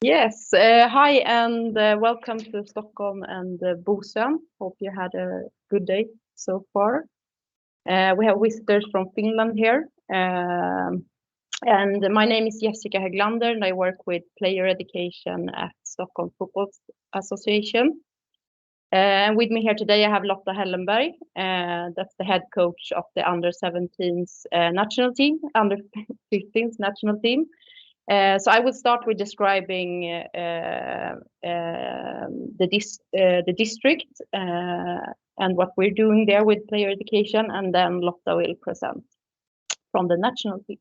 Yes, hi and welcome to Stockholm and Bosön. Hope you had a good day so far. We have visitors from Finland here. And my name is Jessica Höglander and I work with player education at Stockholm Football Association. And with me here today I have Lotta Hellenberg, that's the head coach of the under-17s national team, under-15s national team. So I will start with describing the district and what we're doing there with player education, and then Lotta will present from the national team.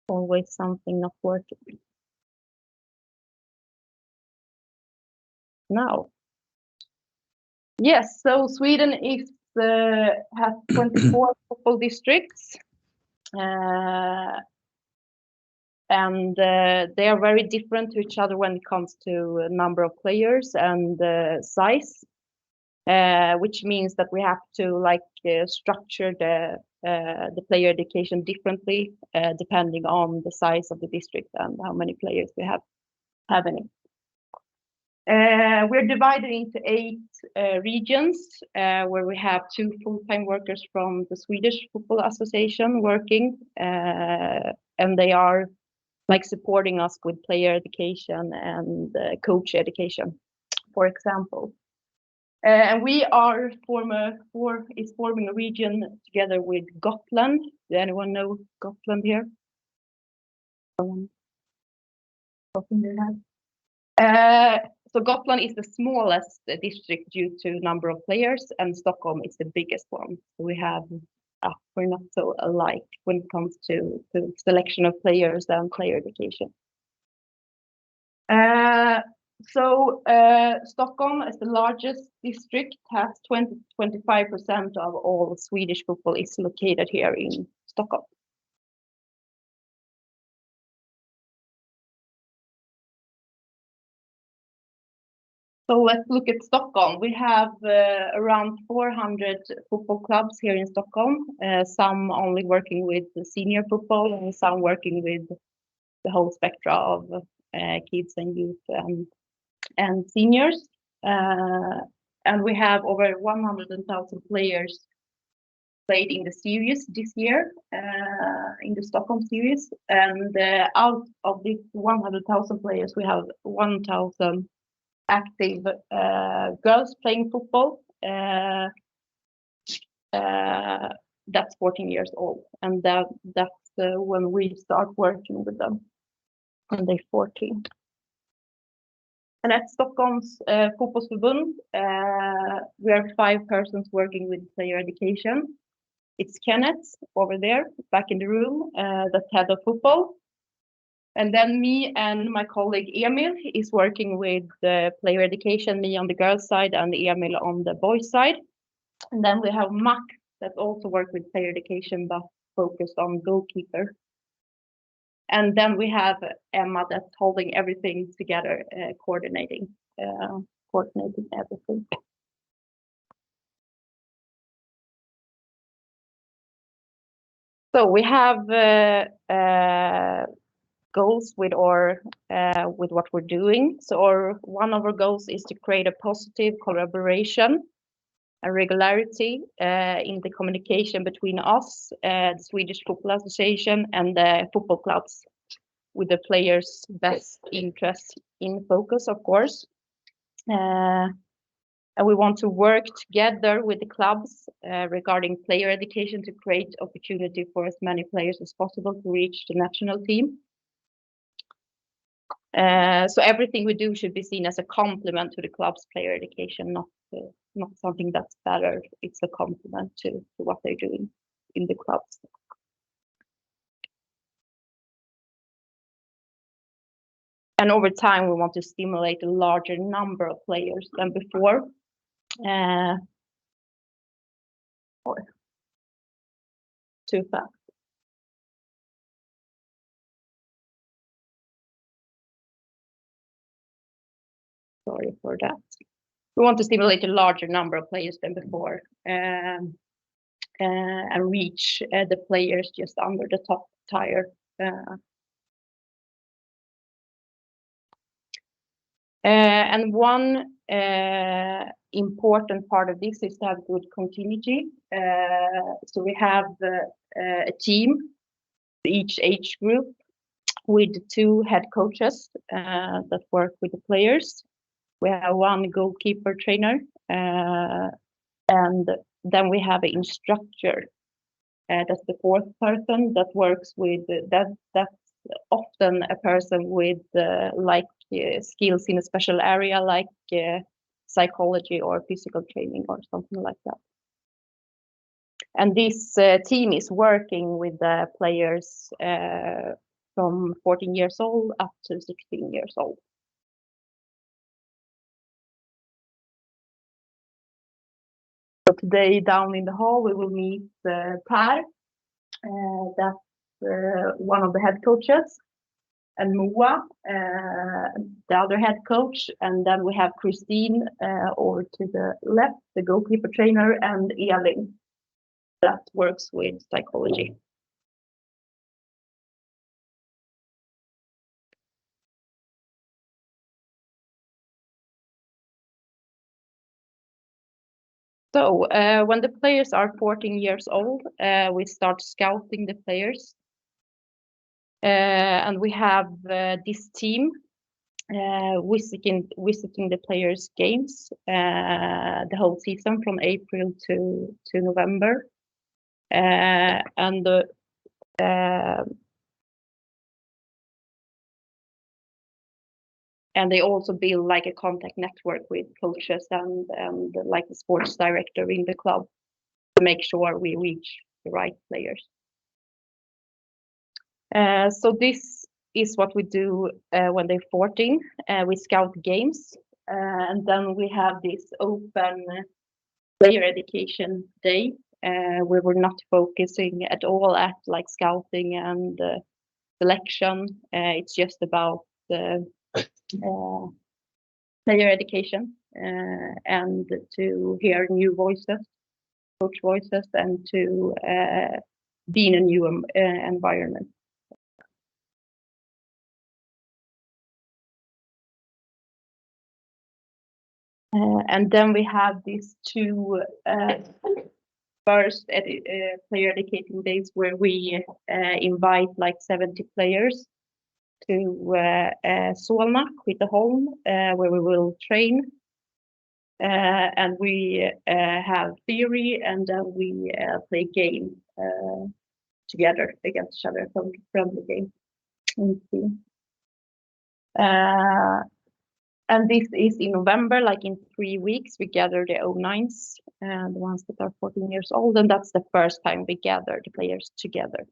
Always something not working. Now. Yes, so Sweden has 24 football districts. And they are very different to each other when it comes to number of players and size, which means that we have to structure the player education differently depending on the size of the district and how many players we have in it. We're divided into 8 regions where we have 2 full-time workers from the Swedish Football Association working, and they are supporting us with player education and coach education, for example. And we are forming a region together with Gotland. Does anyone know Gotland here? So Gotland is the smallest district due to number of players, and Stockholm is the biggest one. So we're not so alike when it comes to selection of players and player education. Stockholm, as the largest district, has 25% of all Swedish football is located here in Stockholm. So let's look at Stockholm. We have around 400 football clubs here in Stockholm, some only working with the senior football and some working with the whole spectrum of kids and youth and seniors. And we have over 100,000 players played in the series this year, in the Stockholm series. And out of these 100,000 players, we have 1,000 active girls playing football. That's 14 years old, and that's when we start working with them when they're 14. And at Stockholm's Fotbollsförbund, we are 5 persons working with player education. It's Kenneth over there, back in the room, that's head of football. And then me and my colleague Emil is working with the player education, me on the girls' side and Emil on the boys' side. And then we have Mac that also works with player education but focused on goalkeeper. And then we have Emma that's holding everything together, coordinating everything. So we have goals with what we're doing. So one of our goals is to create a positive collaboration and regularity in the communication between us, the Swedish Football Association, and the football clubs, with the players' best interest in focus, of course. And we want to work together with the clubs regarding player education to create opportunity for as many players as possible to reach the national team. So everything we do should be seen as a complement to the club's player education, not something that's better. It's a complement to what they're doing in the clubs. And over time, we want to stimulate a larger number of players than before. Too fast. Sorry for that. We want to stimulate a larger number of players than before. And and reach the players just under the top tier. And one important part of this is to have good continuity. So we have a team, each age group, with 2 head coaches that work with the players. We have 1 goalkeeper trainer, and then we have an instructor. That's the 4th person that works with that's often a person with skills in a special area like psychology or physical training or something like that. And this team is working with the players from 14 years old up to 16 years old. So today down in the hall we will meet Per, that's one of the head coaches, and Moa, the other head coach, and then we have Christine over to the left, the goalkeeper trainer, and Elin that works with psychology. So when the players are 14 years old, we start scouting the players. And we have this team visiting the players' games the whole season from April to November. And they also build like a contact network with coaches and like the sports director in the club to make sure we reach the right players. So this is what we do when they're 14. We scout games, and then we have this open player education day where we're not focusing at all at like scouting and selection. It's just about player education and to hear new voices, coach voices, and to be in a new environment. And then we have these 2 first player educating days where we invite like 70 players to Solna, Skytteholm, where we will train. And we have theory, and then we play game together against each other, friendly game. And this is in November, like in 3 weeks, we gather the 09s, the ones that are 14 years old, and that's the first time we gather the players together.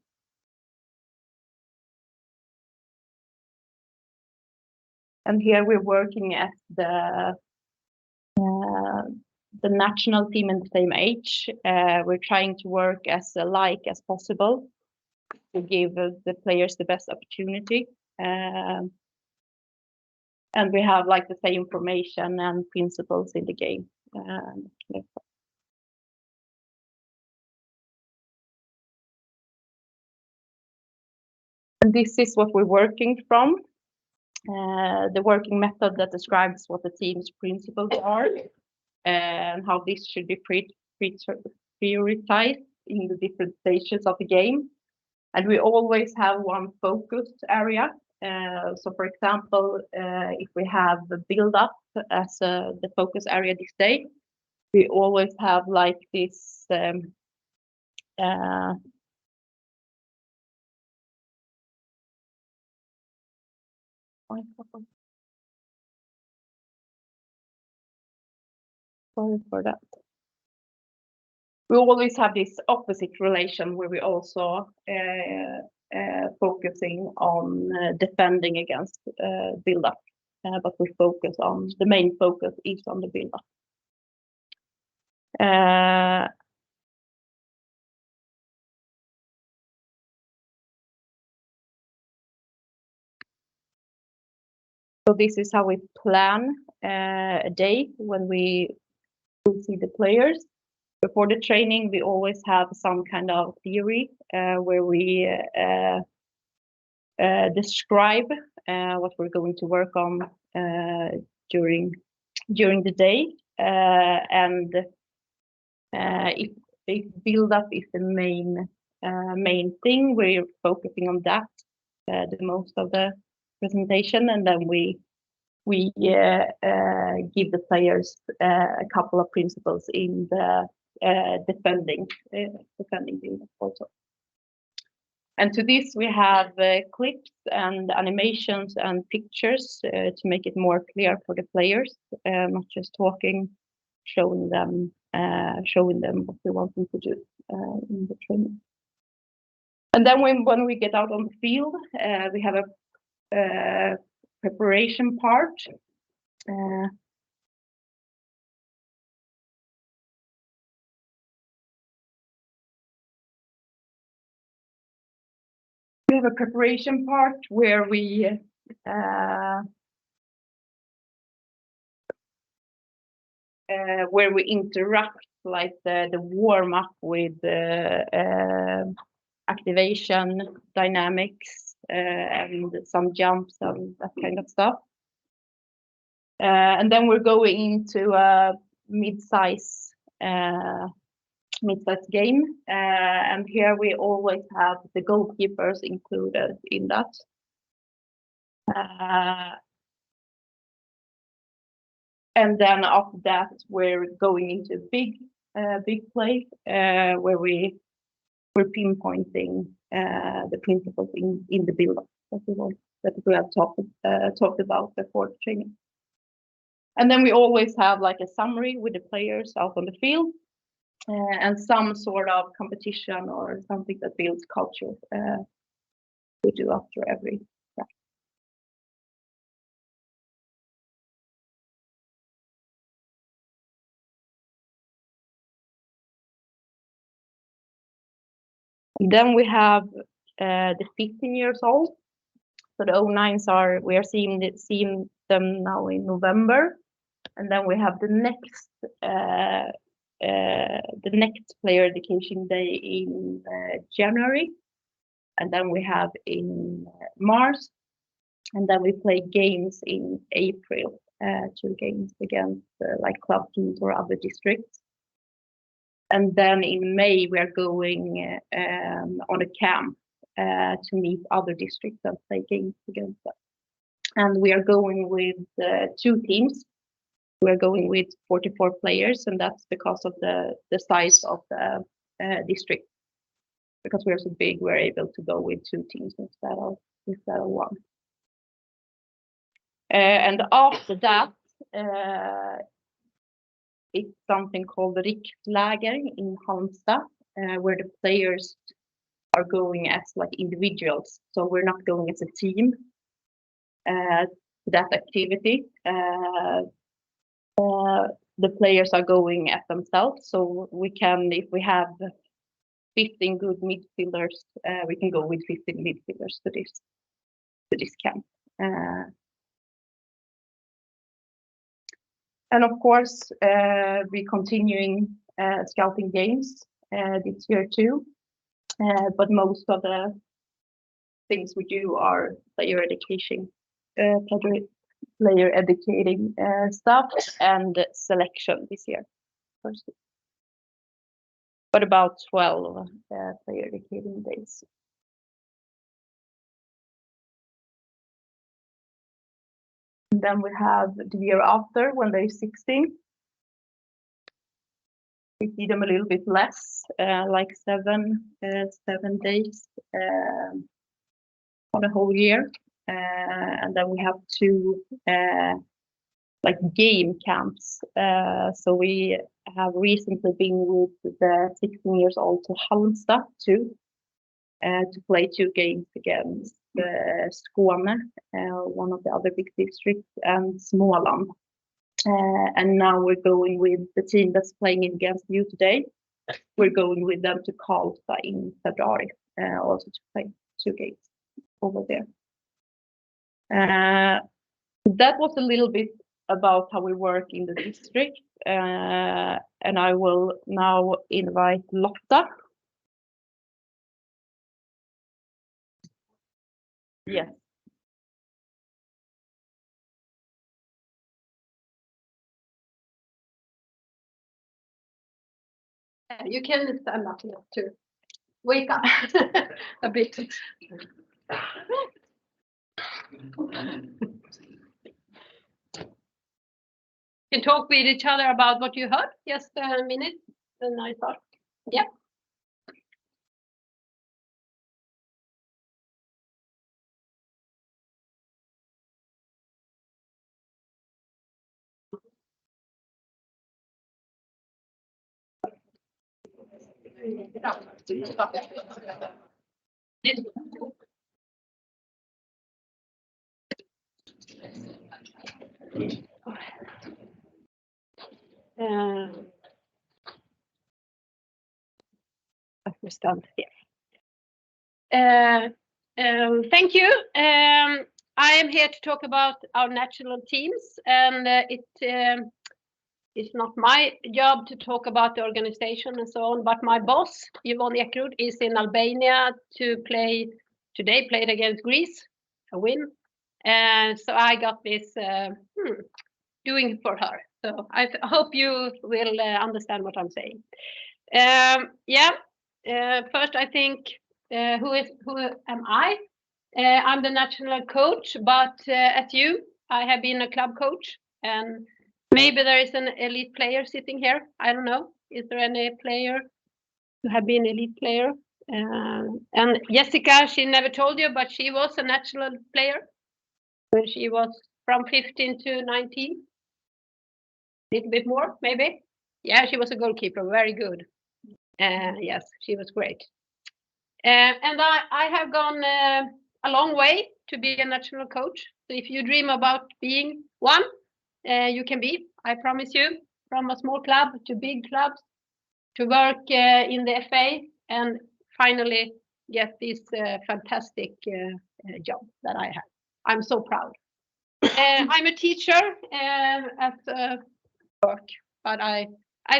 And here we're working at the national team in the same age. We're trying to work as alike as possible to give the players the best opportunity. And we have like the same information and principles in the game. And this is what we're working from. The working method that describes what the team's principles are and how this should be prioritized in the different stages of the game. And we always have one focused area. So for example, if we have the build up as the focus area this day, we always have like this sorry for that. We always have this opposite relation where we also focusing on defending against build up, but we focus on the main focus is on the build up. So this is how we plan a day when we will see the players. Before the training, we always have some kind of theory where we describe what we're going to work on during the day, and if build up is the main thing, we're focusing on that the most of the presentation, and then we give the players a couple of principles in the defending build-up also. And to this we have clips and animations and pictures to make it more clear for the players, not just talking, showing them what we want them to do in the training. And then when we get out on the field, we have a preparation part. We have a preparation part where we interact, like the warm up with activation, dynamics, and some jumps and that kind of stuff. And then we're going into a mid-size game, and here we always have the goalkeepers included in that. And then after that, we're going into big play where we're pinpointing the principles in the build-up that we have talked about before the training. And then we always have like a summary with the players out on the field, and some sort of competition or something that builds culture we do after every practice. Then we have the 15 years old. So the 09s we are seeing them now in November, and then we have the next player education day in January, and then we have in March, and then we play games in April, 2 games against like club teams or other districts. And then in May we are going on a camp to meet other districts and play games against them. And we are going with 2 teams. We're going with 44 players, and that's because of the size of the district. Because we're so big, we're able to go with 2 teams instead of 1. And after that, it's something called the Rikslager in Halmstad, where the players are going as like individuals. So we're not going as a team to that activity. The players are going at themselves. So we can, if we have 15 good midfielders, we can go with 15 midfielders to this camp. And of course, we're continuing scouting games this year too. But most of the things we do are player educating stuff and selection this year. First. But about 12 player educating days. And then we have the year after, when they're 16. We see them a little bit less, like 7 days on a whole year. And then we have 2 like game camps. So we have recently been with the 16 years old to Halmstad too, to play 2 games against Skåne, one of the other big districts, and Småland. And now we're going with the team that's playing against you today. We're going with them to Karlstad in February, also to play 2 games over there. That was a little bit about how we work in the district. And I will now invite Lotta. Yes. You can stand up here to wake up a bit. You talk with each other about what you heard. Just a minute, and I thought, yeah. I stand here. Thank you. I am here to talk about our national teams, and it's not my job to talk about the organization and so on, but my boss, Yvonne Ekrud, is in Albania to play today, played against Greece, a win. And so I got this doing for her. So I hope you will understand what I'm saying. First, I think, who am I? I'm the national coach, but as you, I have been a club coach, and maybe there is an elite player sitting here. I don't know. Is there any player who have been elite player? And Jessica, she never told you, but she was a national player when she was from 15 to 19. A little bit more, maybe. Yeah, she was a goalkeeper, very good. Yes, she was great. And I have gone a long way to be a national coach. So if you dream about being one, you can be, I promise you, from a small club to big clubs, to work in the FA, and finally get this fantastic job that I have. I'm so proud. I'm a teacher at work, but I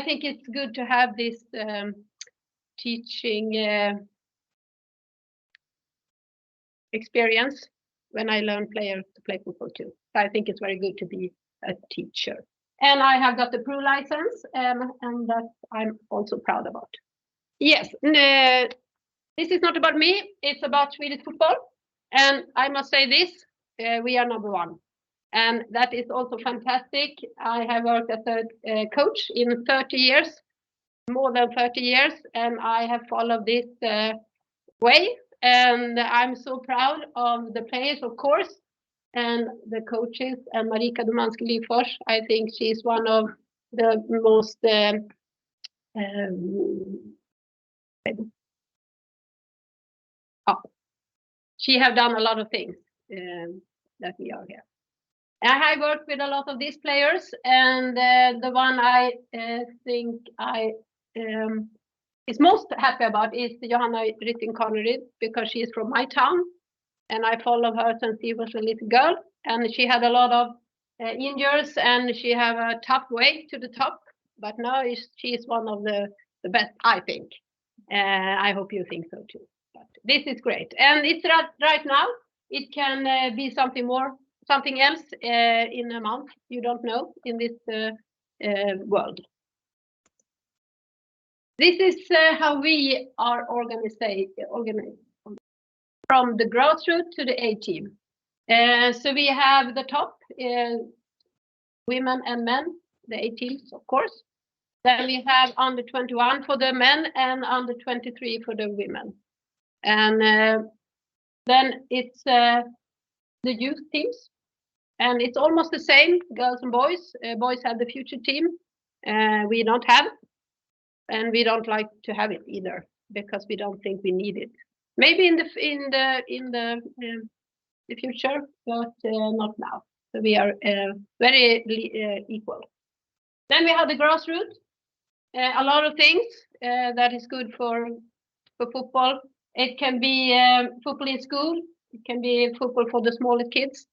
think it's good to have this teaching experience when I learn players to play football too. So I think it's very good to be a teacher. And I have got the pro license, and that I'm also proud about. Yes, this is not about me, it's about Swedish football. And I must say this, we are number one. And that is also fantastic. I have worked as a coach in 30 years, more than 30 years, and I have followed this way. And I'm so proud of the players, of course, and the coaches, and Marika Domanski-Lyfors. I think she's one of the most she have done a lot of things that we are here. I have worked with a lot of these players, and the one I think I is most happy about is Johanna Rytting Connery, because she is from my town, and I followed her since she was a little girl, and she had a lot of injuries, and she have a tough way to the top, but now she is one of the best, I think. I hope you think so too. But this is great, and it's right now. It can be something more, something else in a month. You don't know in this world. This is how we are organized from the grassroots to the A team. So we have the top, women and men, the A teams, of course. Then we have under 21 for the men and under 23 for the women. And then it's the youth teams. And it's almost the same, girls and boys. Boys have the future team. We don't have. And we don't like to have it either, because we don't think we need it. Maybe in the future, but not now. So we are very equal. Then we have the grassroots. A lot of things that is good for football. It can be football in school. It can be football for the smallest kids.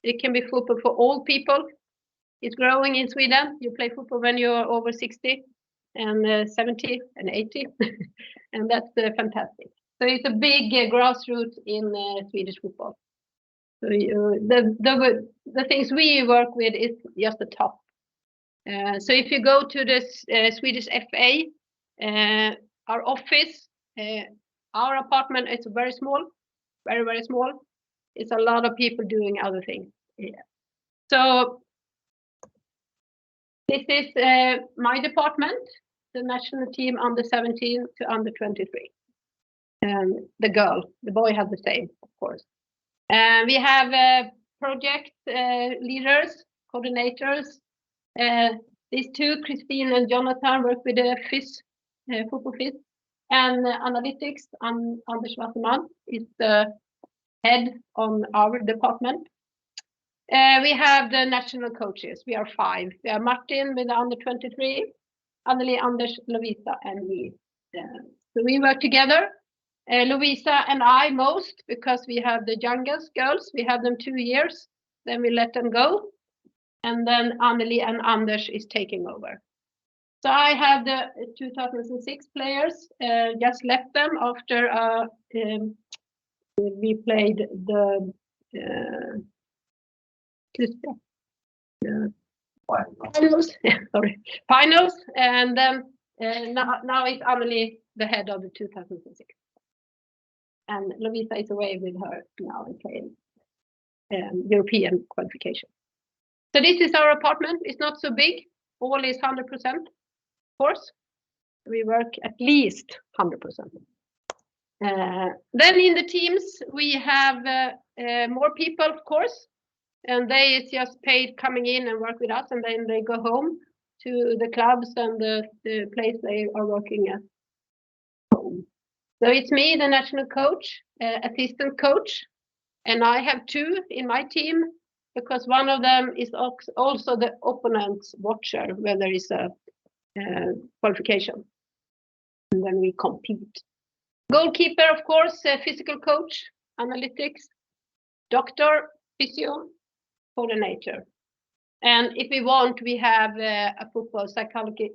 It can be football for old people. is growing in Sweden. You play football when you're over 60 and 70 and 80, and that's fantastic. So it's a big grassroots in Swedish football. So the things we work with is just the top. So if you go to the Swedish FA, our office, our apartment is very small, very, very small. It's a lot of people doing other things. Yeah. So this is my department, the national team under 17 to under 23. The boy has the same, of course. We have project leaders, coordinators. These two, Christine and Jonathan, work with the football FIS, and analytics. Anders Wasserman is the head on our department. We have the national coaches. We are 5. We are Martin with the under 23, Anneli, Anders, Lovisa, and me. So we work together. Lovisa and I most, because we have the youngest girls. We have them 2 years, then we let them go. And then Anneli and Anders is taking over. So I have the 2006 players, just left them after we played the finals. Finals, and then now it's Anneli, the head of the 2006. And Lovisa is away with her now and playing European qualification. So this is our apartment. It's not so big. All is 100%, of course. We work at least 100%. Then in the teams, we have more people, of course, and they is just paid coming in and work with us, and then they go home to the clubs and the place they are working at home. So it's me, the national coach, assistant coach, and I have 2 in my team, because one of them is also the opponent's watcher when there is a qualification, and then we compete. Goalkeeper, of course, physical coach, analytics, doctor, physio, coordinator. And if we want, we have a football psychologist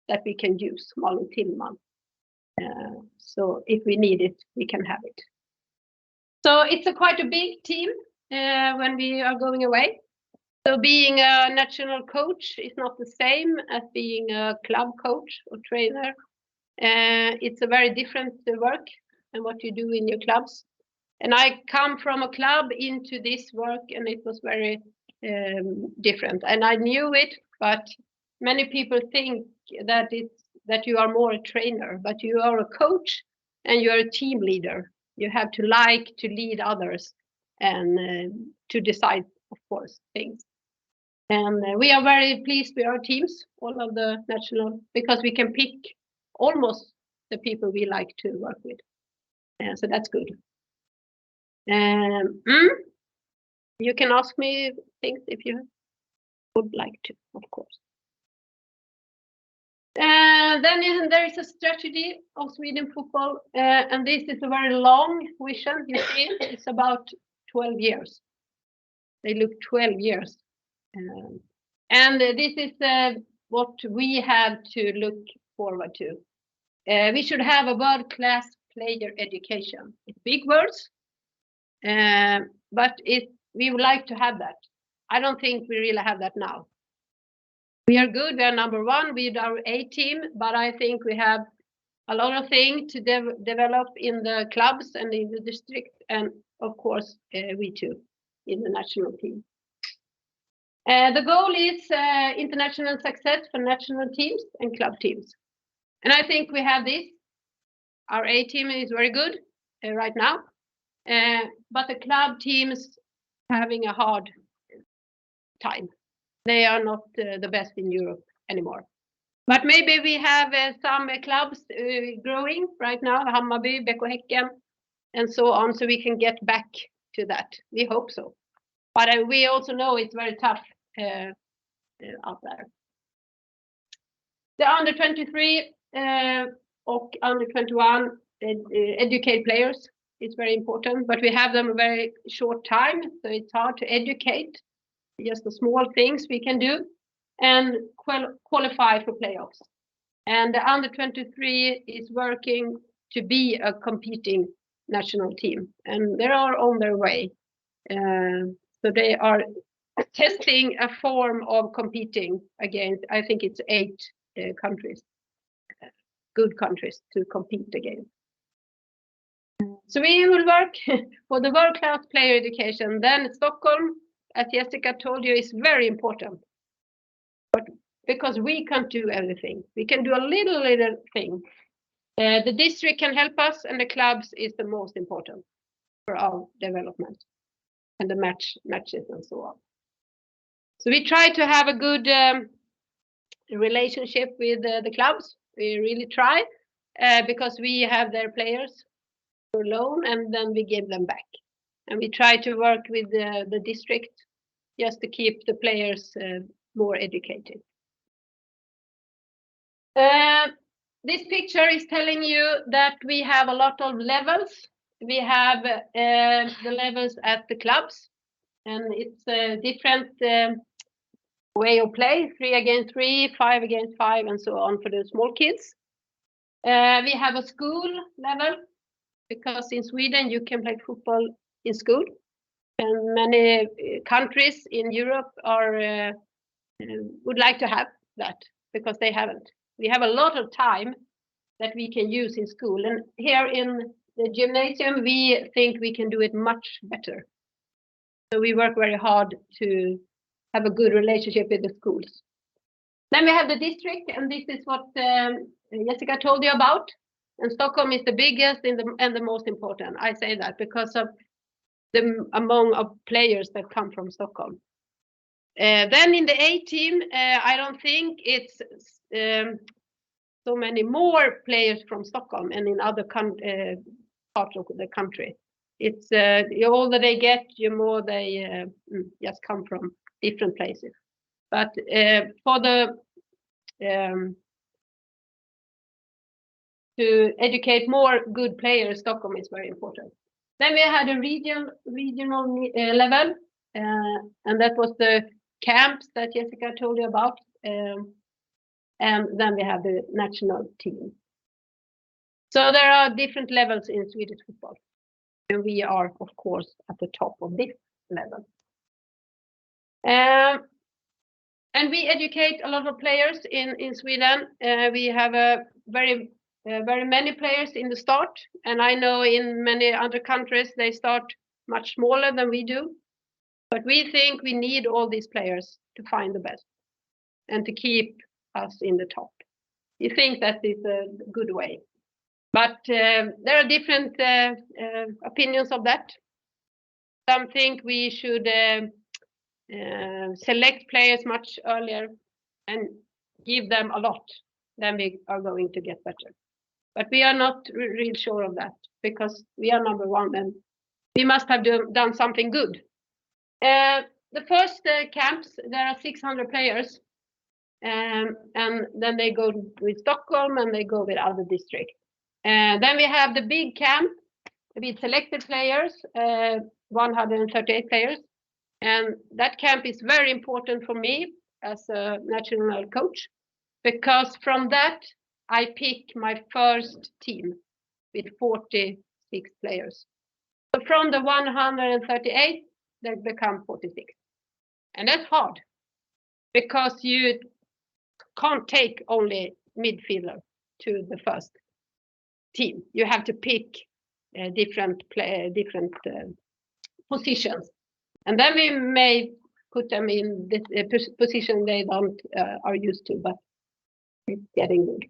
that we can use, Malin Tillman. So if we need it, we can have it. So it's quite a big team when we are going away. So being a national coach is not the same as being a club coach or trainer. It's a very different work than what you do in your clubs. And I come from a club into this work, and it was very different. And I knew it, but many people think that you are more a trainer, but you are a coach and you are a team leader. You have to like to lead others and to decide, of course, things. And we are very pleased with our teams, all of the national, because we can pick almost the people we like to work with. So that's good. You can ask me things if you would like to, of course. Then there is a strategy of Sweden football, and this is a very long vision. You see, it's about 12 years. They look 12 years. And this is what we have to look forward to. We should have a world-class player education. It's big words, but we would like to have that. I don't think we really have that now. We are good. We are number 1 with our A team, but I think we have a lot of things to develop in the clubs and in the district, and of course we too in the national team. The goal is international success for national teams and club teams, and I think we have this. Our A team is very good right now, but the club teams having a hard time. They are not the best in Europe anymore. But maybe we have some clubs growing right now, Hammarby, BK Häcken, and so on, so we can get back to that. We hope so. But we also know it's very tough out there. The under 23 or under 21 educate players is very important, but we have them a very short time, so it's hard to educate. just the small things we can do, and qualify for playoffs. And the under 23 is working to be a competing national team, and they are on their way. So they are testing a form of competing against, I think it's 8 countries, good countries to compete against. So we will work for the world-class player education. Then Stockholm, as Jessica told you, is very important. But because we can't do everything, we can do a little thing. The district can help us, and the clubs is the most important for our development and the matches and so on. So we try to have a good relationship with the clubs. We really try because we have their players for loan, and then we give them back. And we try to work with the district just to keep the players more educated. This picture is telling you that we have a lot of levels. We have the levels at the clubs, and it's a different way of play, 3 against 3, 5 against 5, and so on for the small kids. We have a school level, because in Sweden you can play football in school, and many countries in Europe are would like to have that because they haven't. We have a lot of time that we can use in school, and here in the gymnasium we think we can do it much better. So we work very hard to have a good relationship with the schools. Then we have the district, and this is what Jessica told you about. And Stockholm is the biggest and the most important. I say that because of the amount of players that come from Stockholm. Then in the A team, I don't think it's so many more players from Stockholm and in other parts of the country. It's the older they get, the more they just come from different places. But for the to educate more good players, Stockholm is very important. Then we had a regional level, and that was the camps that Jessica told you about. And then we have the national team. So there are different levels in Swedish football. And we are, of course, at the top of this level. And we educate a lot of players in Sweden. We have a very many players in the start. And I know in many other countries, they start much smaller than we do. But we think we need all these players to find the best and to keep us in the top. We think that is a good way. But there are different opinions of that. Some think we should select players much earlier and give them a lot. Then we are going to get better. But we are not really sure of that because we are number one and we must have done something good. The first camps, there are 600 players. And then they go with Stockholm and they go with other districts. Then we have the big camp with selected players, 138 players. And that camp is very important for me as a national coach, because from that, I pick my first team with 46 players. So from the 138, they become 46. And that's hard, because you can't take only midfielder to the first team. You have to pick different positions, and then we may put them in this position they don't are used to, but it's getting good.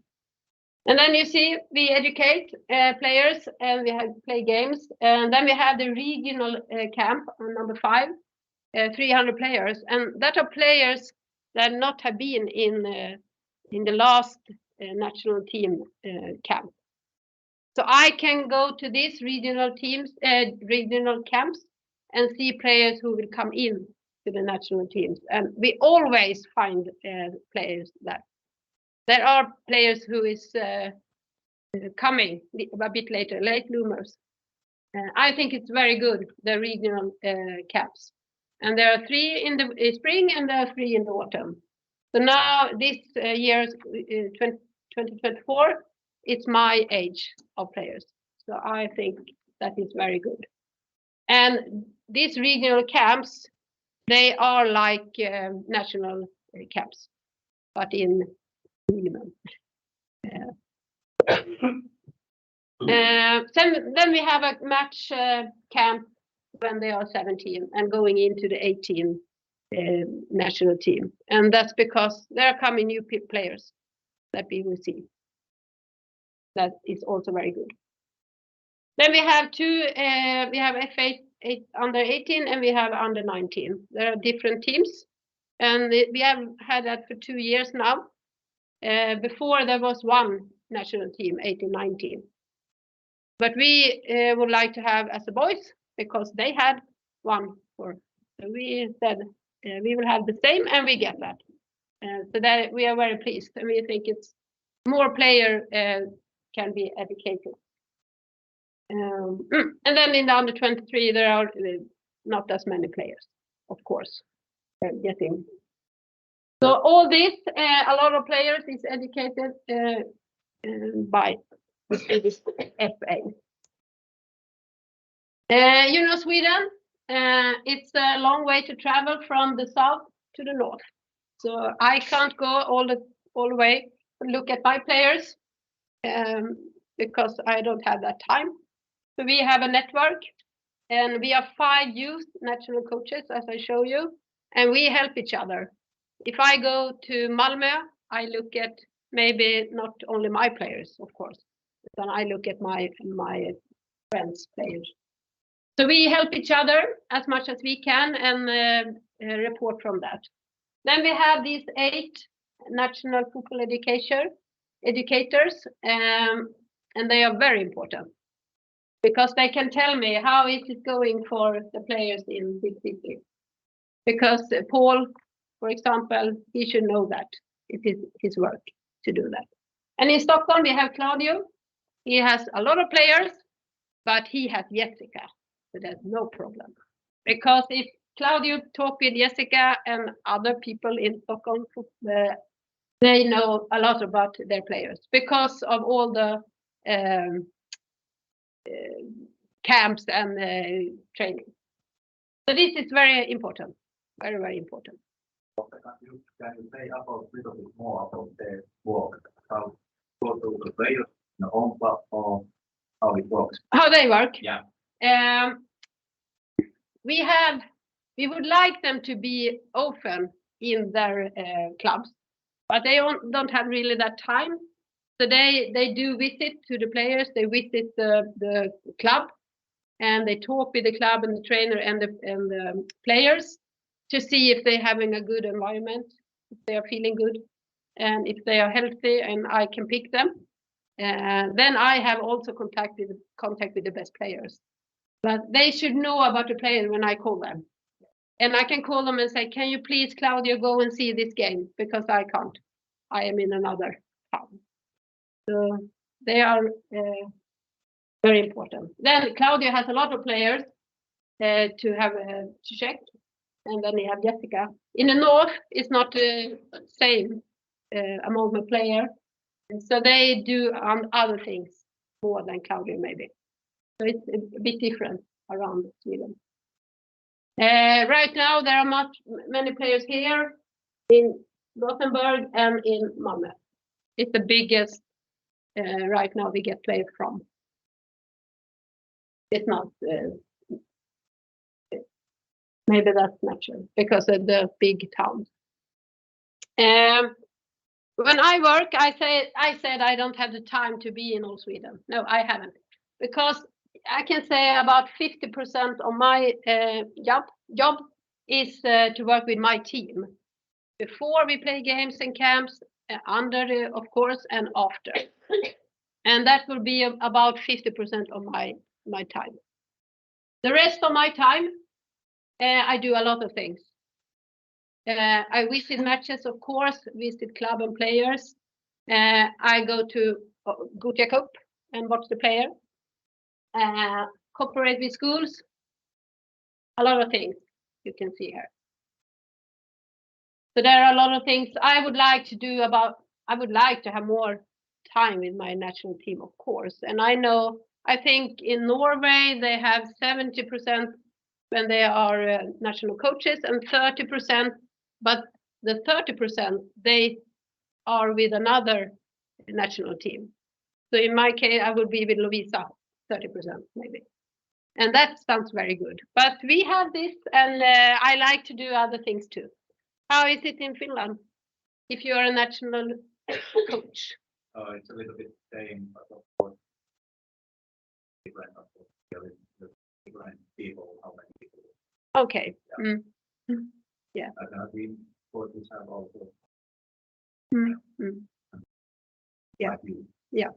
And then you see we educate players and we have play games, and then we have the regional camp on number 5, 300 players, and that are players that not have been in the last national team camp. So I can go to these regional teams, regional camps, and see players who will come in to the national teams. And we always find players that there are players who is coming a bit later, late bloomers. I think it's very good, the regional camps. And there are 3 in the spring and there are 3 in the autumn. So now this year, 2024, it's my age of players. So I think that is very good. And these regional camps, they are like national camps, but in minimum. Then we have a match camp when they are 17 and going into the 18 national team. And that's because there are coming new players that we will see. That is also very good. Then we have we have F8 under 18 and we have under 19. There are different teams. And we have had that for 2 years now. Before there was one national team, 18-19. But we would like to have as the boys, because they had one for. So we said we will have the same, and we get that. So that we are very pleased, and we think it's more player can be educated. And then in the under 23, there are not as many players, of course, getting. So all this, a lot of players is educated by this FA. You know, Sweden, it's a long way to travel from the south to the north. So I can't go all the way look at my players because I don't have that time. So we have a network, and we are 5 youth national coaches, as I show you, and we help each other. If I go to Malmö, I look at maybe not only my players, of course, but I look at my friends' players. So we help each other as much as we can and report from that. Then we have these 8 national football educators, and they are very important because they can tell me how is it going for the players in this city. Because Paul, for example, he should know that. It is his work to do that. And in Stockholm, we have Claudio. He has a lot of players, but he has Jessica. So there's no problem. Because if Claudio talk with Jessica and other people in Stockholm, they know a lot about their players because of all the camps and training. So this is very important, very, very important. Can you say about a little bit more about the work? How the players in the home club or how it works? How they work? Yeah. We would like them to be often in their clubs, but they don't have really that time. So they do visit to the players. They visit the club, and they talk with the club and the trainer and the players to see if they're having a good environment, if they are feeling good, and if they are healthy, and I can pick them. Then I have also contact with the best players. But they should know about the players when I call them. And I can call them and say, can you please, Claudio, go and see this game? Because I can't. I am in another town. So they are very important. Then Claudio has a lot of players to have to check. And then we have Jessica. In the north, it's not the same among the players. And so they do other things more than Claudio, maybe. So it's a bit different around Sweden. Right now, there are many players here in Gothenburg and in Malmö. It's the biggest right now we get players from. It's not, maybe that's natural because of the big towns. When I work, I said I don't have the time to be in all Sweden. No, I haven't, because I can say about 50% of my job is to work with my team before we play games and camps, of course, and after. And that will be about 50% of my time. The rest of my time, I do a lot of things. I visit matches, of course, visit club and players. I go to Gothia Cup and watch the player. Cooperate with schools, a lot of things. you can see here. So there are a lot of things I would like to do I would like to have more time with my national team, of course. And I think in Norway, they have 70% when they are national coaches and 30%, but the 30%, they are with another national team. So in my case, I would be with Lovisa, 30% maybe. And that sounds very good. But we have this, and I like to do other things too. How is it in Finland if you are a national coach? It's a little bit same, but of course, different people, how many people. Okay. Yeah. Yeah. And we coaches have also. Yeah. Yeah.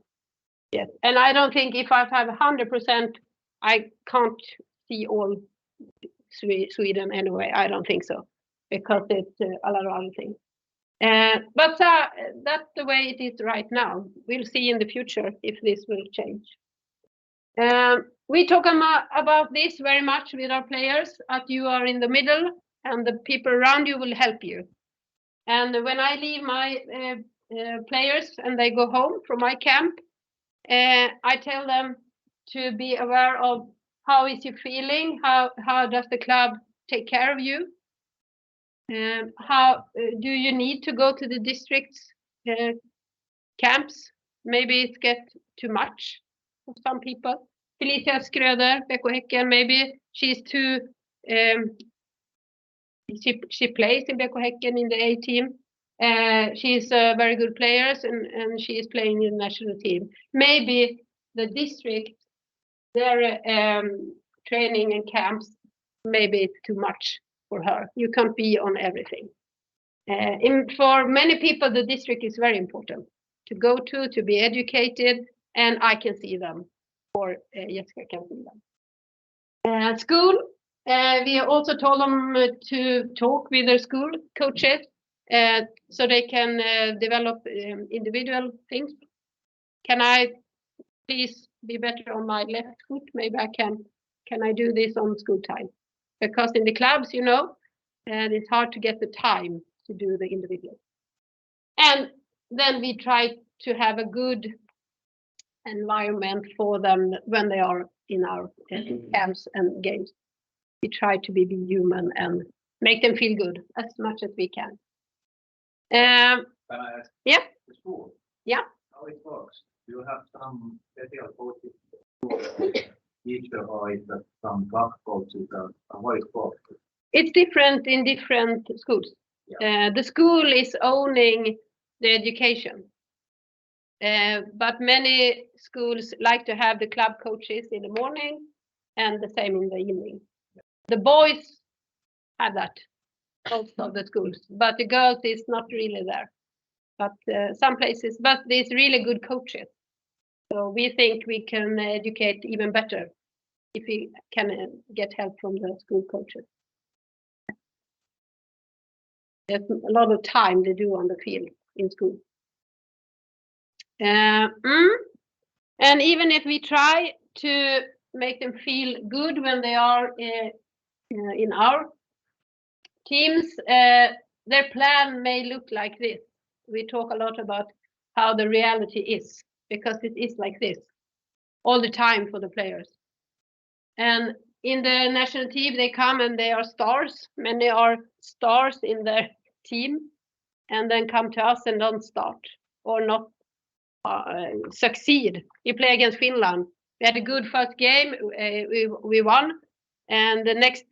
Yes. And I don't think if I have 100%, I can't see all Sweden anyway. I don't think so, because it's a lot of other things. But that's the way it is right now. We'll see in the future if this will change. We talk about this very much with our players, that you are in the middle and the people around you will help you. And when I leave my players and they go home from my camp, I tell them to be aware of how is you feeling, how does the club take care of you, how do you need to go to the districts camps? Maybe it gets too much for some people. Felicia Skröder, BK Häcken, maybe she's too. She plays in BK Häcken in the A team. She's a very good player and she is playing in the national team. Maybe the district, their training and camps, maybe it's too much for her. You can't be on everything. For many people, the district is very important to go to be educated, and I can see them, or Jessica can see them. School, we also told them to talk with their school coaches so they can develop individual things. Can I please be better on my left foot? Maybe I can I do this on school time? Because in the clubs, you know, and it's hard to get the time to do the individual. And then we try to have a good environment for them when they are in our camps and games. We try to be human and make them feel good as much as we can. Can I ask? Yeah. The school? Yeah. How it works? Do you have some special coaches teacher, or is that some club coaches? How it works? It's different in different schools. Yeah. The school is owning the education. But many schools like to have the club coaches in the morning and the same in the evening. The boys have that, most of the schools, but the girls is not really there. But some places, but there's really good coaches. So we think we can educate even better if we can get help from the school coaches. There's a lot of time they do on the field in school. And even if we try to make them feel good when they are in our teams, their plan may look like this. We talk a lot about how the reality is, because it is like this all the time for the players. And in the national team, they come and they are stars. Many are stars in their team, and then come to us and don't start or not succeed. We play against Finland. We had a good first game. We won, and the next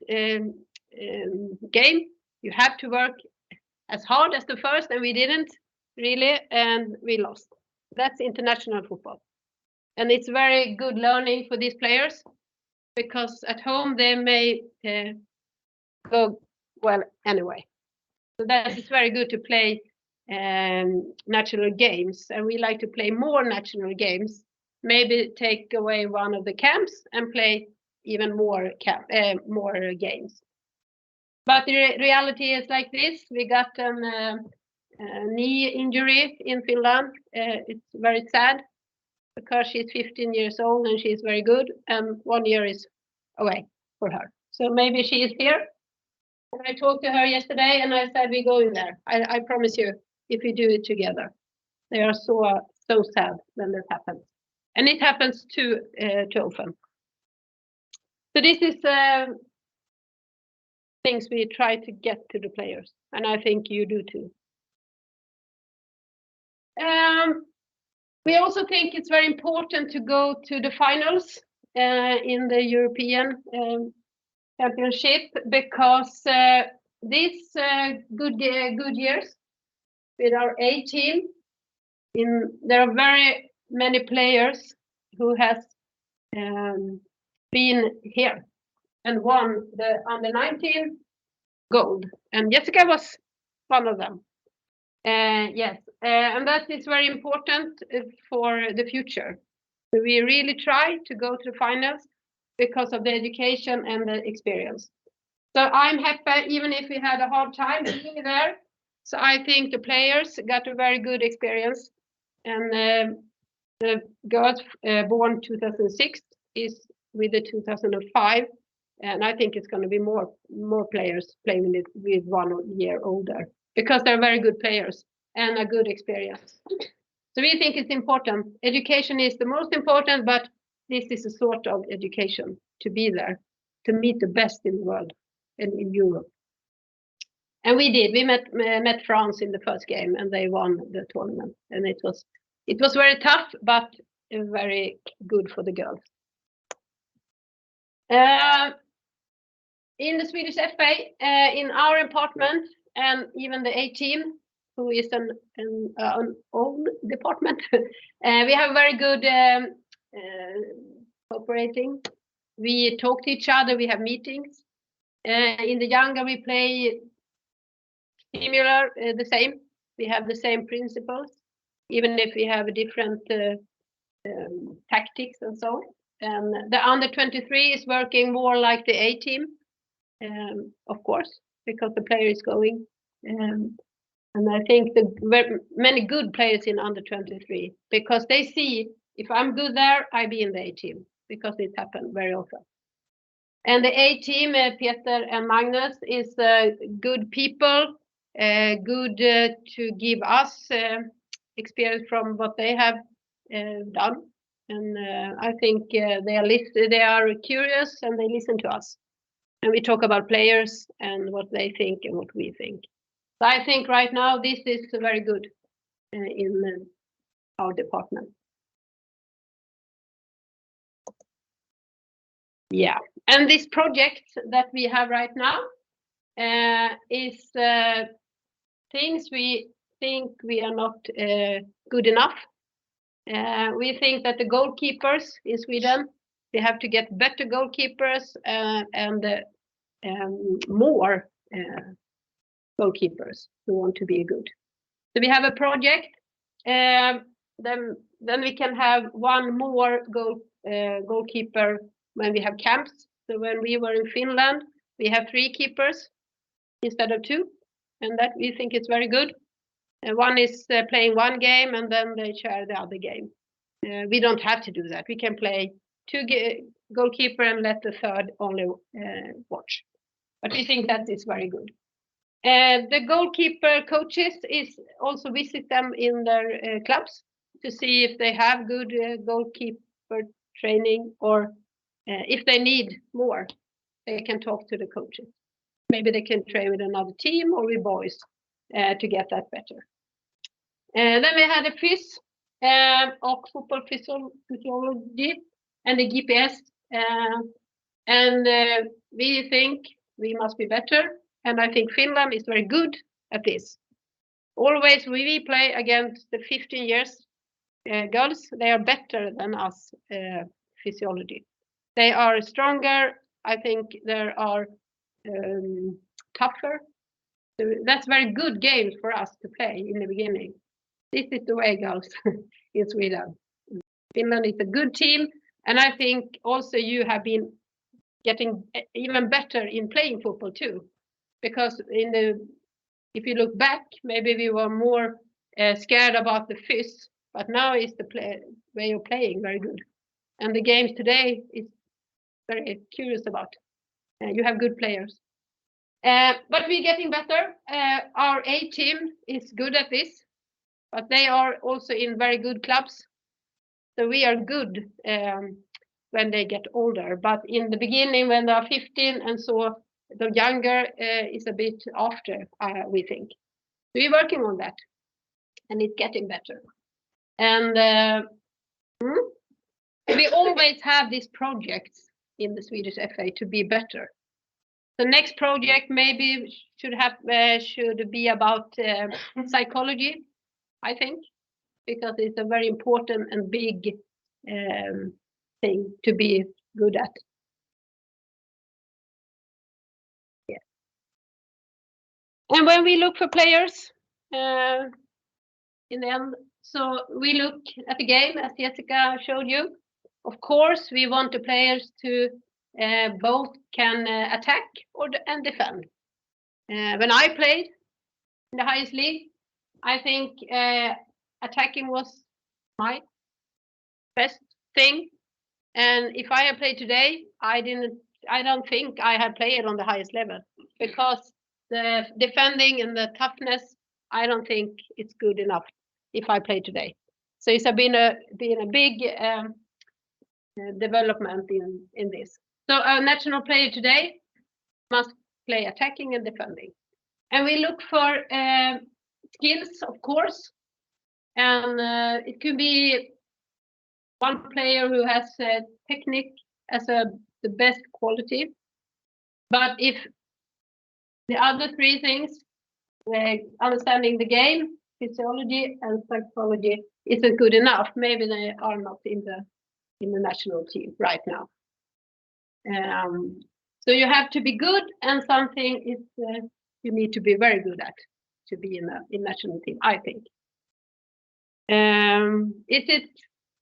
game you have to work as hard as the first, and we didn't really, and we lost. That's international football, and it's very good learning for these players, because at home they may go well anyway. So that is very good to play national games, and we like to play more national games. Maybe take away one of the camps and play even more games. But the reality is like this. We got a knee injury in Finland. It's very sad, because she's 15 years old and she's very good, and 1 year is away for her. So maybe she is here And I talked to her yesterday and I said, we're going there. I promise you, if we do it together. They are so sad when that happens. And it happens too often. So this is things we try to get to the players. And I think you do too. We also think it's very important to go to the finals in the European Championship, because these good years with our A team, there are very many players who has been here and won the under 19 gold, and Jessica was one of them. Yes, and that is very important for the future. So we really try to go to the finals because of the education and the experience. So I'm happy, even if we had a hard time being there. So I think the players got a very good experience, and the girls born 2006 is with the 2005, and I think it's going to be more players playing it with 1 year older, because they're very good players and a good experience. So we think it's important. Education is the most important, but this is a sort of education to be there, to meet the best in the world and in Europe. And we did. We met France in the first game, and they won the tournament. And it was very tough, but very good for the girls. In the Swedish FA, in our department, and even the A team, who is an own department, we have very good cooperating. We talk to each other. We have meetings. In the younger, we play similar, the same. We have the same principles, even if we have different tactics and so on. And the under 23 is working more like the A team, of course, because the player is going. And I think many good players in under 23, because they see if I'm good there, I be in the A team, because it happens very often. And the A team, Peter and Magnus, is good people, good to give us experience from what they have done. And I think they are curious and they listen to us. And we talk about players and what they think and what we think. So I think right now this is very good in our department. Yeah, and this project that we have right now is things we think we are not good enough. We think that the goalkeepers in Sweden, we have to get better goalkeepers and more goalkeepers who want to be good. So we have a project. Then we can have one more goalkeeper when we have camps. So when we were in Finland, we have 3 keepers instead of 2, and that we think is very good. One is playing 1 game, and then they share the other game. We don't have to do that. We can play 2 goalkeeper and let the third only watch. But we think that is very good. The goalkeeper coaches is also visit them in their clubs to see if they have good goalkeeper training, or if they need more, they can talk to the coaches. Maybe they can train with another team or with boys to get that better. Then we had a FYS och fotbollsfysiology and the GPS. And we think we must be better. And I think Finland is very good at this. Always we play against the 15 years girls, they are better than us physiology. They are stronger. I think they are tougher. So that's very good games for us to play in the beginning. This is the way, girls, in Sweden. Finland is a good team, and I think also you have been getting even better in playing football too, because if you look back, maybe we were more scared about the FYS, but now is the way of playing very good, and the games today is very curious about. You have good players, But we're getting better. Our A team is good at this, but they are also in very good clubs. So we are good when they get older. But in the beginning, when they are 15 and so the younger is a bit after, we think. So we're working on that, and it's getting better. And we always have these projects in the Swedish FA to be better. The next project maybe should be about psychology, I think, because it's a very important and big thing to be good at. Yeah. And when we look for players, in the end, so we look at the game as Jessica showed you. Of course, we want the players to both can attack and defend. When I played in the highest league, I think attacking was my best thing. And if I had played today, I don't think I had played on the highest level, because the defending and the toughness, I don't think it's good enough if I play today. So it's been a big development in this. So our national player today must play attacking and defending. And we look for skills, of course. And it could be one player who has technique as the best quality. But if the other three things, understanding the game, physiology and psychology, isn't good enough, maybe they are not in the national team right now. So you have to be good, and something is you need to be very good at to be in national team, I think. Is it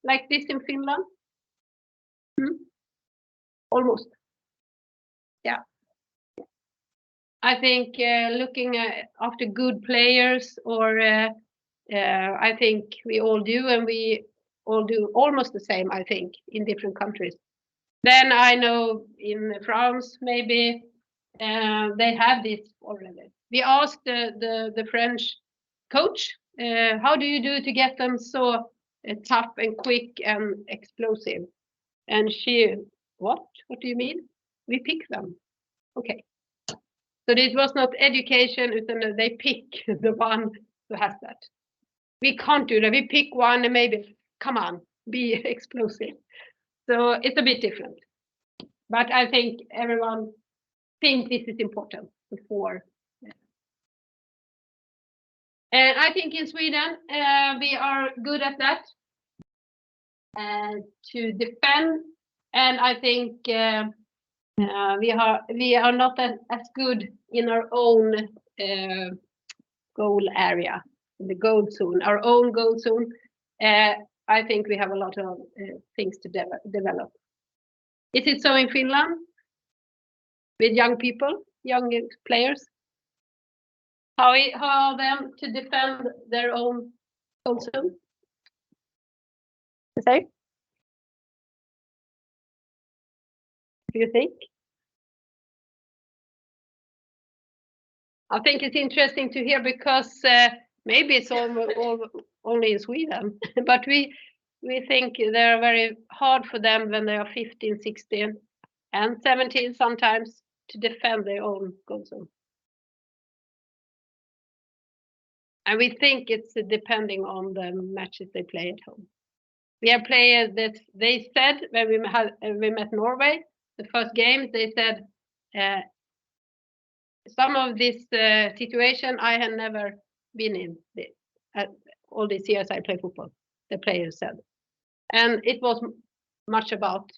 like this in Finland? Almost. Yeah. I think looking after good players, or I think we all do, and we all do almost the same, I think, in different countries. Then I know in France, maybe they have this already. We asked the French coach, how do you do to get them so tough and quick and explosive? And she, what do you mean? We pick them. Okay. So it was not education, they pick the one who has that. We can't do that. We pick one and maybe, come on, be explosive. So it's a bit different. But I think everyone thinks this is important before. And I think in Sweden, we are good at that, to defend. And I think we are not as good in our own goal area, in the goal zone, our own goal zone. I think we have a lot of things to develop. Is it so in Finland with young people, young players? How are them to defend their own goal zone? The same? Do you think? I think it's interesting to hear, because maybe it's only in Sweden, but we think they're very hard for them when they are 15, 16 and 17 sometimes to defend their own goal zone. And we think it's depending on the matches they play at home. We have players that they said when we met Norway, the first game, they said, some of this situation I had never been in all these years I play football, the players said. And it was much about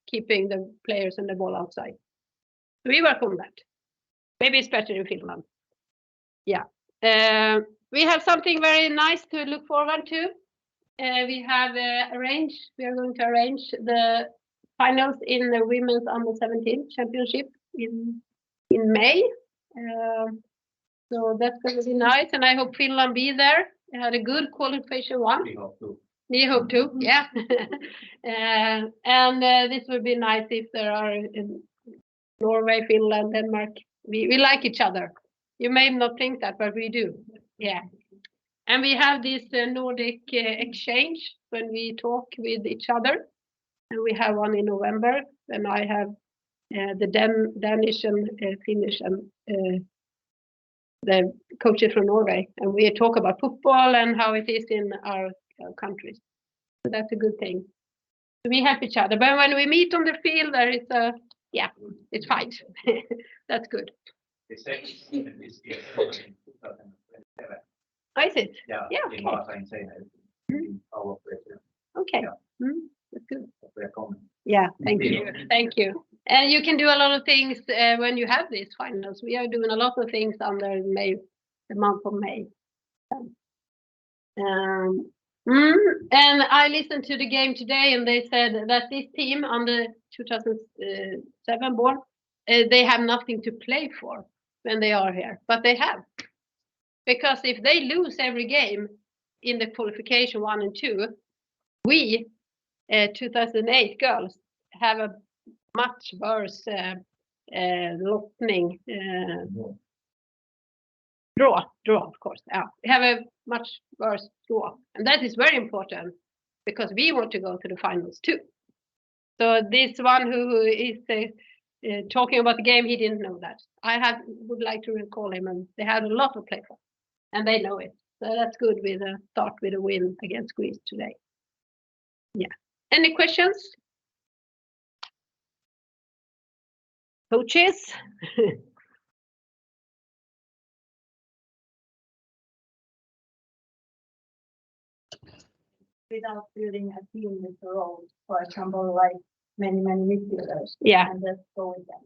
keeping the players and the ball outside. So we work on that. Maybe it's better in Finland. Yeah. We have something very nice to look forward to. We are going to arrange the finals in the women's under 17 championship in May. So that's going to be nice, and I hope Finland be there. They had a good qualification one. We hope to, yeah. And this would be nice if there are in Norway, Finland, Denmark, We like each other. You may not think that, but we do. Yeah. And we have this Nordic exchange when we talk with each other. And we have one in November, and I have the Danish and Finnish and the coaches from Norway. And we talk about football and how it is in our countries. So that's a good thing. We help each other. But when we meet on the field, there is a, yeah, it's fight. That's good. The second season this year in 2027. Oh, is it? Yeah, Yeah, in okay. Lotta Hellenberg, our president. Okay. Yeah. That's good. We are coming. Yeah, thank you. Thank you. And you can do a lot of things when you have these finals. We are doing a lot of things under May, the month of May. And I listened to the game today, and they said that this team on the 2007 board, they have nothing to play for when they are here, but they have. Because if they lose every game in the qualification 1 and 2, we 2008 girls have a much worse lottning draw, of course. Yeah. We have a much worse draw, and that is very important because we want to go to the finals too. So this one who is talking about the game, he didn't know that. Would like to recall him, and they had a lot to play for, and they know it. So that's good with a start with a win against Greece today. Yeah. Any questions? Coaches? Without building a team with a role, for example, like many midfielders. Yeah. And just go with them.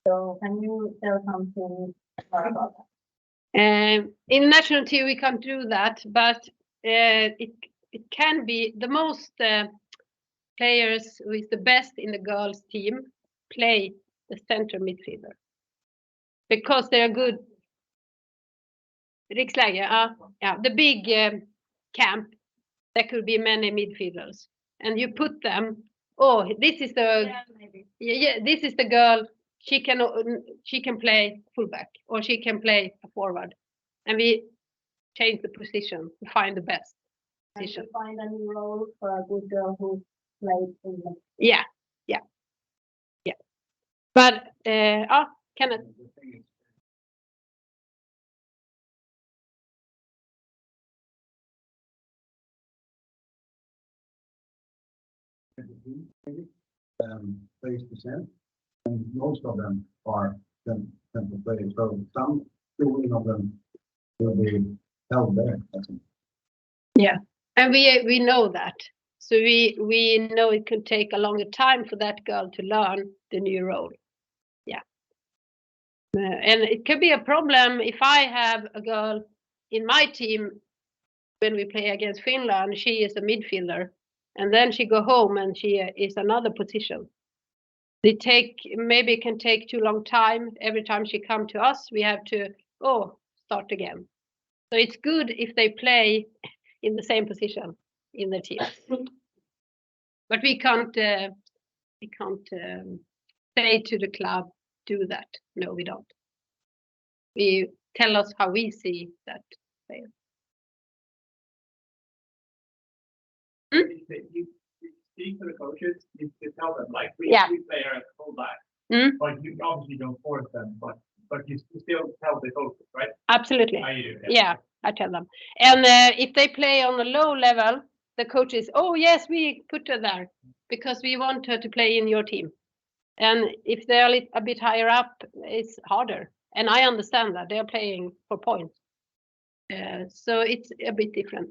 So can you tell something more about that? In national team we can't do that, but it can be the most players who is the best in the girls team play the center midfielder because they are good. Riksläge, yeah, the big camp. There could be many midfielders, and you put them. Oh, this is the this is the girl. She can play fullback or she can play a forward, and we change the position to find the best position. And to find a new role for a good girl who plays in the. Yeah. But can it? Plays percent, and most of them are central players. So some of them will be held there. Yeah, and we know that. So we know it could take a longer time for that girl to learn the new role. Yeah, and it could be a problem if I have a girl in my team when we play against Finland. She is a midfielder, and then she go home and she is another position. Maybe it can take too long time. Every time she come to us, we have to start again. So it's good if they play in the same position in the team. But we can't say to the club, do that. No, we don't. We tell us how we see that player. You speak to the coaches, you tell them like we play at fullback, but you obviously don't force them, but you still tell the coaches, right? Absolutely. How you do, yeah, I tell them. And if they play on a low level, the coaches, oh yes, we put her there because we want her to play in your team. And if they're a bit higher up, it's harder. And I understand that they're playing for points. So it's a bit different.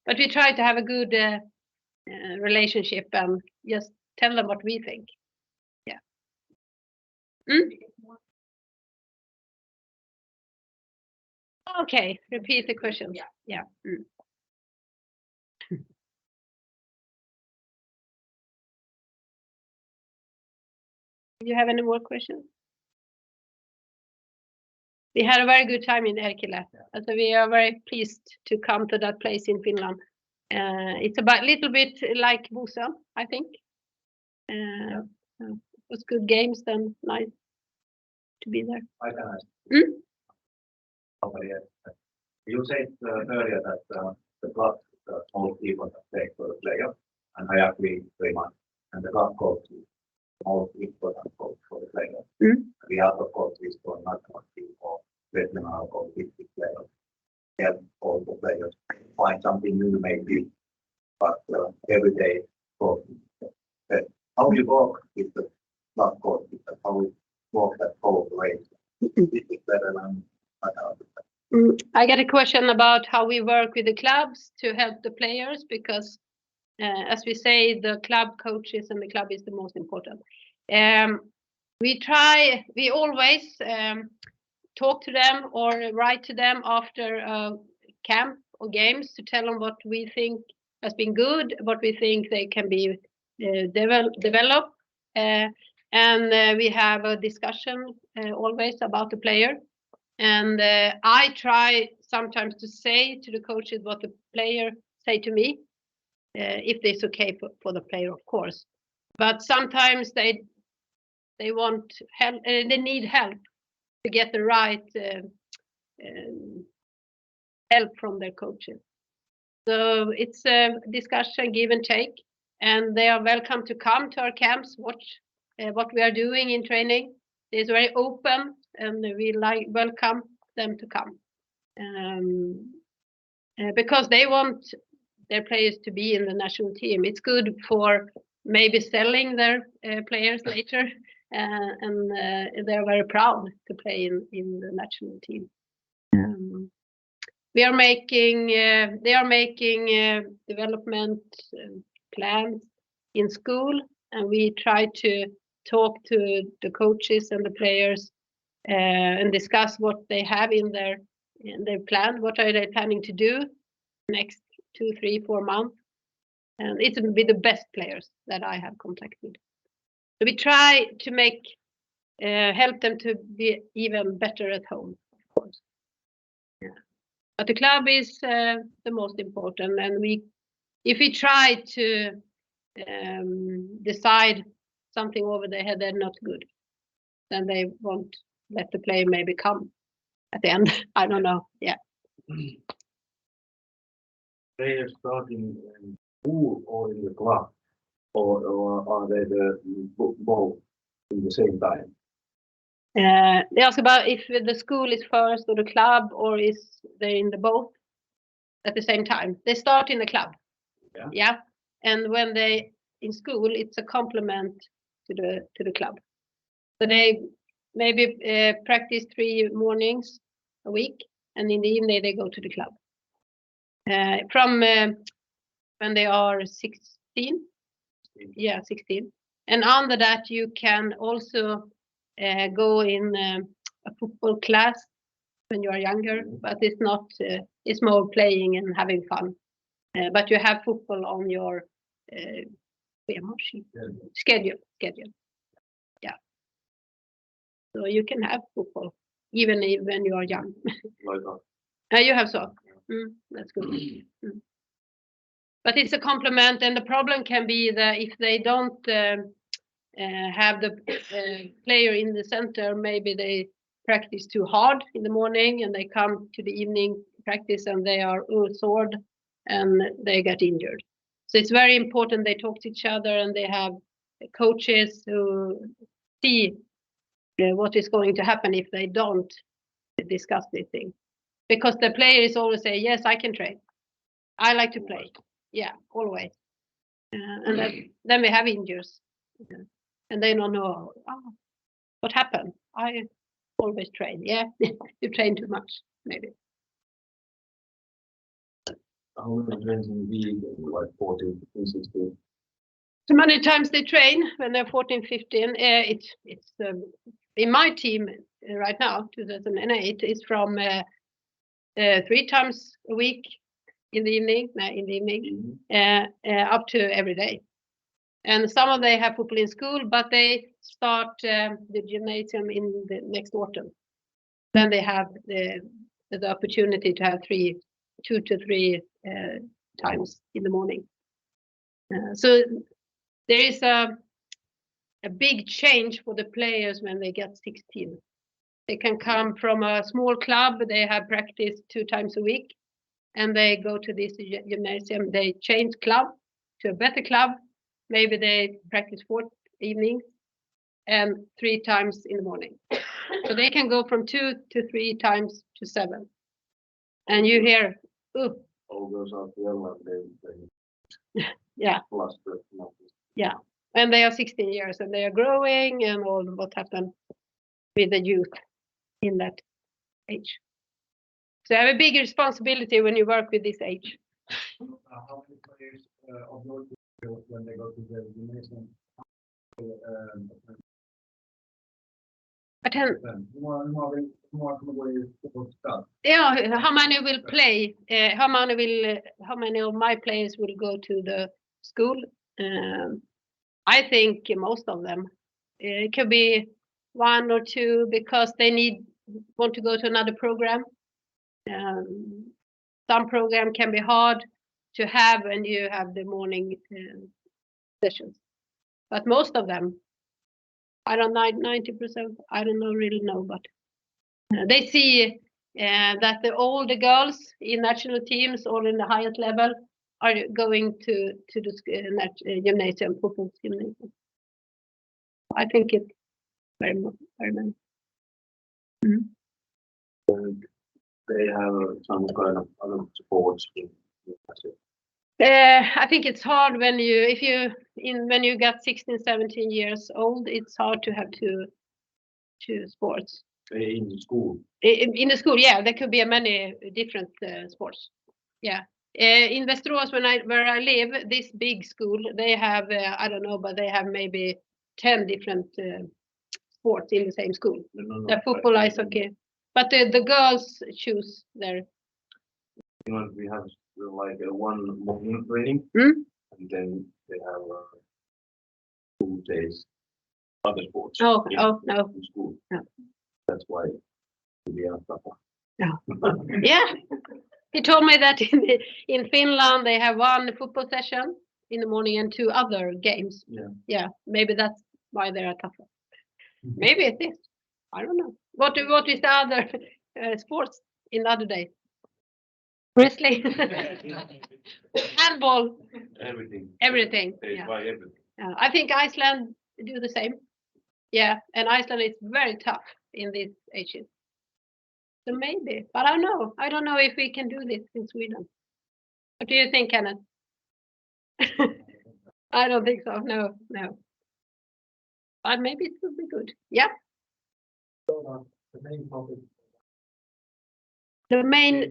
But we try to have a good relationship and just tell them what we think. Yeah. Okay, repeat the question. Yeah. Do you have any more questions? We had a very good time in Erkilä. So we are very pleased to come to that place in Finland. It's about a little bit like Busan, I think. It was good games and nice to be there. I can ask. Mm? You said earlier that the club is the most important thing for the player, and I agree very much. And the club coach is the most important coach for the player. Mm. The other coaches for national team or regional or district players help all the players find something new maybe, but every day coaching. How you work with the club coach, how you work that cooperation, district level and I get a question about how we work with the clubs to help the players because, as we say, the club coaches and the club is the most important. We always talk to them or write to them after a camp or games to tell them what we think has been good, what we think they can be develop, and we have a discussion always about the player. And I try sometimes to say to the coaches what the player say to me, if it's okay for the player, of course. But sometimes they want help, they need help to get the right help from their coaches. So it's a discussion, give and take, and they are welcome to come to our camps, watch what we are doing in training. It's very open, and we welcome them to come because they want their players to be in the national team. It's good for maybe selling their players later, and they're very proud to play in the national team. They are making development plans in school, and we try to talk to the coaches and the players and discuss what they have in their plan. What are they planning to do next 2, 3, 4 months? And it will be the best players that I have contacted. So we try to make help them to be even better at home, of course. Yeah. But the club is the most important, and if we try to decide something over their head, they're not good. Then they won't let the player maybe come at the end. I don't know. Yeah. Players starting in school or in the club, or are they both in the same time? They ask about if the school is first or the club, or is they in the both at the same time. They start in the club. Yeah. And when they in school, it's a complement to the club. So they maybe practice 3 mornings a week, and in the evening they go to the club. From when they are 16. Yeah, 16. And under that you can also go in a football class when you are younger, but it's not. It's more playing and having fun. But you have football on your schedule. Yeah. So you can have football even when you are young. You have soccer. That's good. But it's a complement, and the problem can be that if they don't have the player in the center, maybe they practice too hard in the morning and they come to the evening practice and they are sore and they get injured. So it's very important they talk to each other and they have coaches who see what is going to happen if they don't discuss this thing. Because the players always say, yes, I can train. I like to play. Yeah, always. And then we have injuries. And they don't know what happened. I always train. Yeah, you train too much, maybe. How many trains in the week, like 14, 15, 16? So many times they train when they're 14, 15. It's in my team right now, 2008, is from 3 times a week in the evening, up to every day. And some of them have football in school, but they start the gymnasium in the next autumn. Then they have the opportunity to have 2 to 3 times in the morning. So there is a big change for the players when they get 16. They can come from a small club. They have practice 2 times a week, and they go to this gymnasium. They change club to a better club. Maybe they practice 4 evenings and 3 times in the morning. So they can go from 2 to 3 times to 7. And you hear, ooh. All goes out well, Yeah. Plus yeah. And they are 16 years and they are growing, and all what happened with the youth in that age. So you have a big responsibility when you work with this age. How many players of your team, when they go to the gymnasium? Attend. More stuff. Yeah, how many will play? How many of my players will go to the school? I think most of them. It could be 1 or 2 because they want to go to another program. Some program can be hard to have when you have the morning sessions, but most of them, I don't know, 90%, I don't know, really know, but they see that all the girls in national teams or in the highest level are going to the gymnasium, football gymnasium. I think it's very much. They have some kind of other sports in I think it's hard when you got 16, 17 years old. It's hard to have two sports. in the school. In the school, yeah, there could be many different sports. Yeah. In Västerås, where I live, this big school, they have I don't know, but they have maybe 10 different sports in the same school. No, the football, ice hockey, but the girls choose their. You know, we have like one morning training, and then they have 2 days other sports. No. In school. Yeah. That's why we are tougher. Yeah. He told me that in Finland they have 1 football session in the morning and 2 other games. Yeah. Maybe that's why they are tougher. Maybe it is. I don't know. What is the other sports in the other day? Wrestling, handball, everything. They Yeah. buy everything. I think Iceland do the same. Yeah, and Iceland is very tough in these ages. So maybe, but I don't know if we can do this in Sweden. What do you think, Kenneth? I don't think so. No. But maybe it would be good. Yeah. The main topic. The main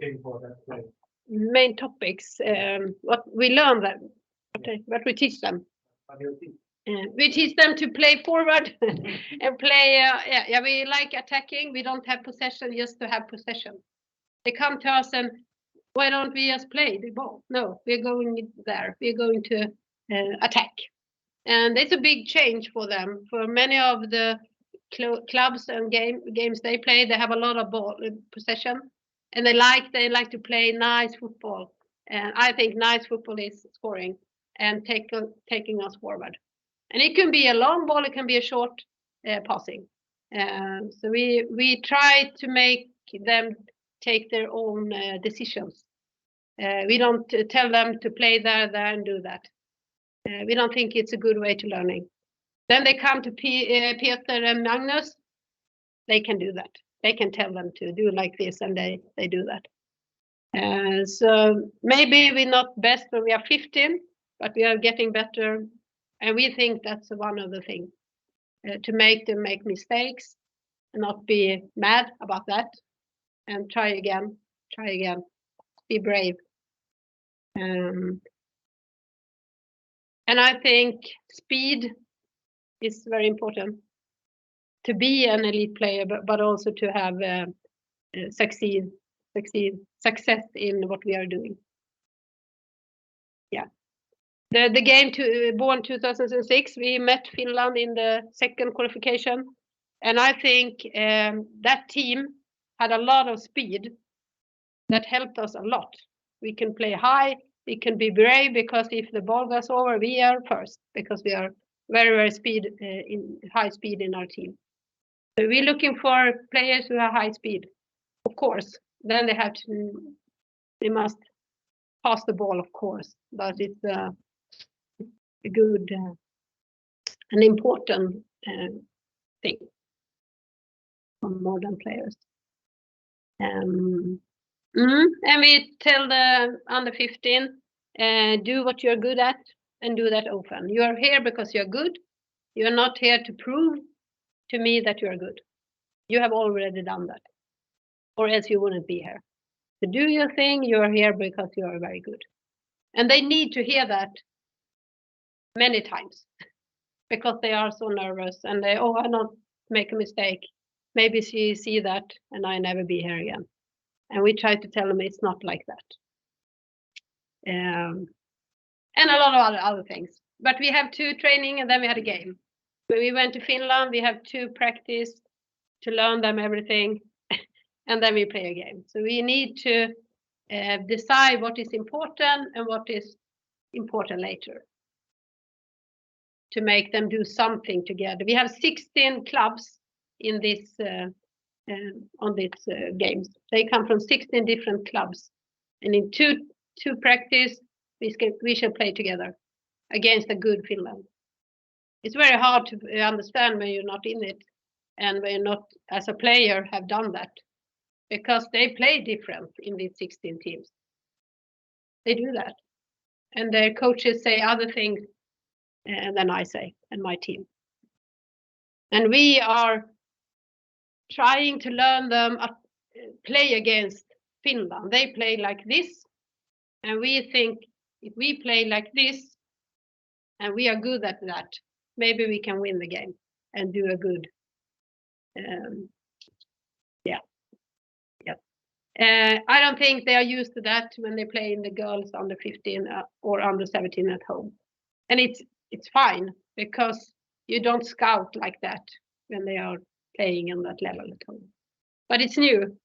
topics, what we learn them, what we teach them. We teach them to play forward and play. We like attacking. We don't have possession just to have possession. They come to us and why don't we just play the ball? No, we're going there. We're going to attack, and it's a big change for them. For many of the clubs and games they play, they have a lot of ball possession, and they like to play nice football. And I think nice football is scoring and taking us forward. And it can be a long ball, it can be a short passing. So we try to make them take their own decisions. We don't tell them to play there and do that. We don't think it's a good way to learning. Then they come to Peter and Magnus. They can do that. They can tell them to do like this, and they do that. So maybe we're not best when we are 15, but we are getting better. And we think that's one of the things, to make them make mistakes and not be mad about that, and try again, be brave. And I think speed is very important to be an elite player, but also to have success in what we are doing. Yeah. The game born 2006, we met Finland in the second qualification, and I think that team had a lot of speed that helped us a lot. We can play high, we can be brave, because if the ball goes over, we are first, because we are very, very high speed in our team. So we're looking for players who have high speed, of course. Then they must pass the ball, of course, but it's a good, an important thing for modern players. And we tell the under 15, do what you're good at and do that often. You are here because you're good. You're not here to prove to me that you are good. You have already done that, or else you wouldn't be here. So do your thing. You are here because you are very good. And they need to hear that many times because they are so nervous and they, I not make a mistake. Maybe she see that and I never be here again. And we try to tell them it's not like that. And a lot of other things. But we have 2 training and then we had a game. When we went to Finland, we have 2 practice to learn them everything. And then we play a game. So we need to decide what is important and what is important later, to make them do something together. We have 16 clubs in this on these games. They come from 16 different clubs, and in two practice we shall play together against a good Finland. It's very hard to understand when you're not in it and when you're not as a player have done that, because they play different in these 16 teams. They do that, and their coaches say other things than I say and my team. And we are trying to learn them play against Finland. They play like this, and we think if we play like this and we are good at that, maybe we can win the game and do a good I don't think they are used to that when they play in the girls under 15 or under 17 at home. And it's fine, because you don't scout like that when they are playing on that level at home. But it's new.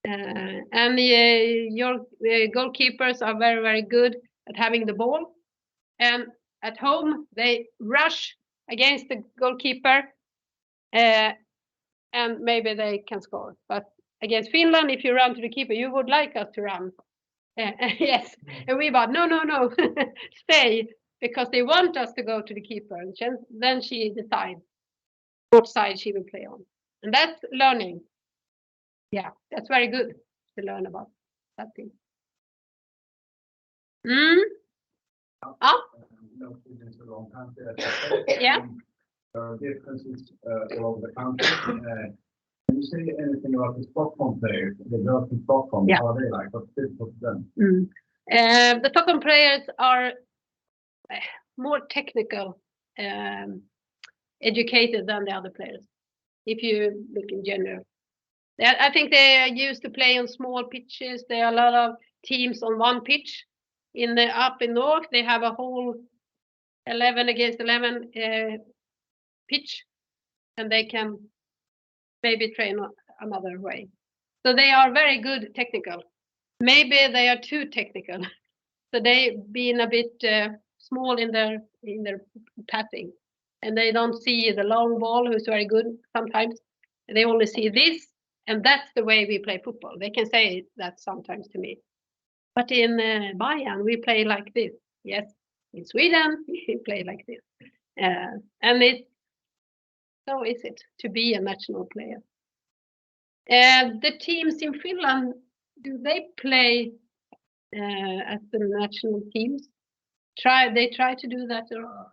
And your goalkeepers are very, very good at having the ball. And at home, they rush against the goalkeeper and maybe they can score. But against Finland, if you run to the keeper, you would like us to run. Yes, and we about, no, stay, because they want us to go to the keeper. And then she decides what side she will play on. And that's learning. Yeah, that's very good to learn about that thing. Yeah. There are differences all over the country. Can you say anything about the Stockholm players, the girls in Stockholm? Yeah. How are they like? What's difficult for them? The Stockholm players are more technical, educated than the other players, if you look in general. I think they are used to play on small pitches. There are a lot of teams on one pitch. Up in north, they have a whole 11 against 11 pitch, and they can maybe train another way. So they are very good technical. Maybe they are too technical. So they being a bit small in their passing, and they don't see the long ball, who's very good sometimes. They only see this, and that's the way we play football. They can say that sometimes to me. But in Bayern, we play like this. Yes, in Sweden, we play like this. And so is it to be a national player. The teams in Finland, do they play as the national teams? They try to do that, or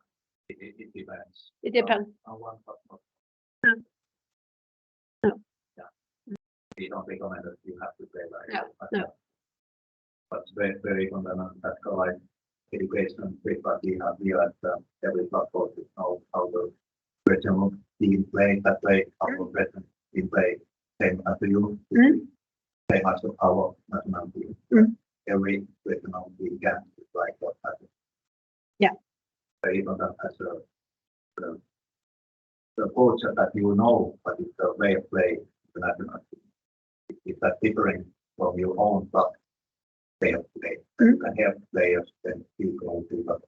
It depends. it depends. On one part. No. Yeah. We don't recommend that you have to play like No, that. no. But very fundamental that like education, but we have every club coaches know how the regional team play that way, how the regional team play same as the youth, same as our national team. Every regional team can like what happens. Yeah. Very important as the coach that you know, but it's the way of play the national team. It's that different from your own club. They have to play. You can help players, then you go to the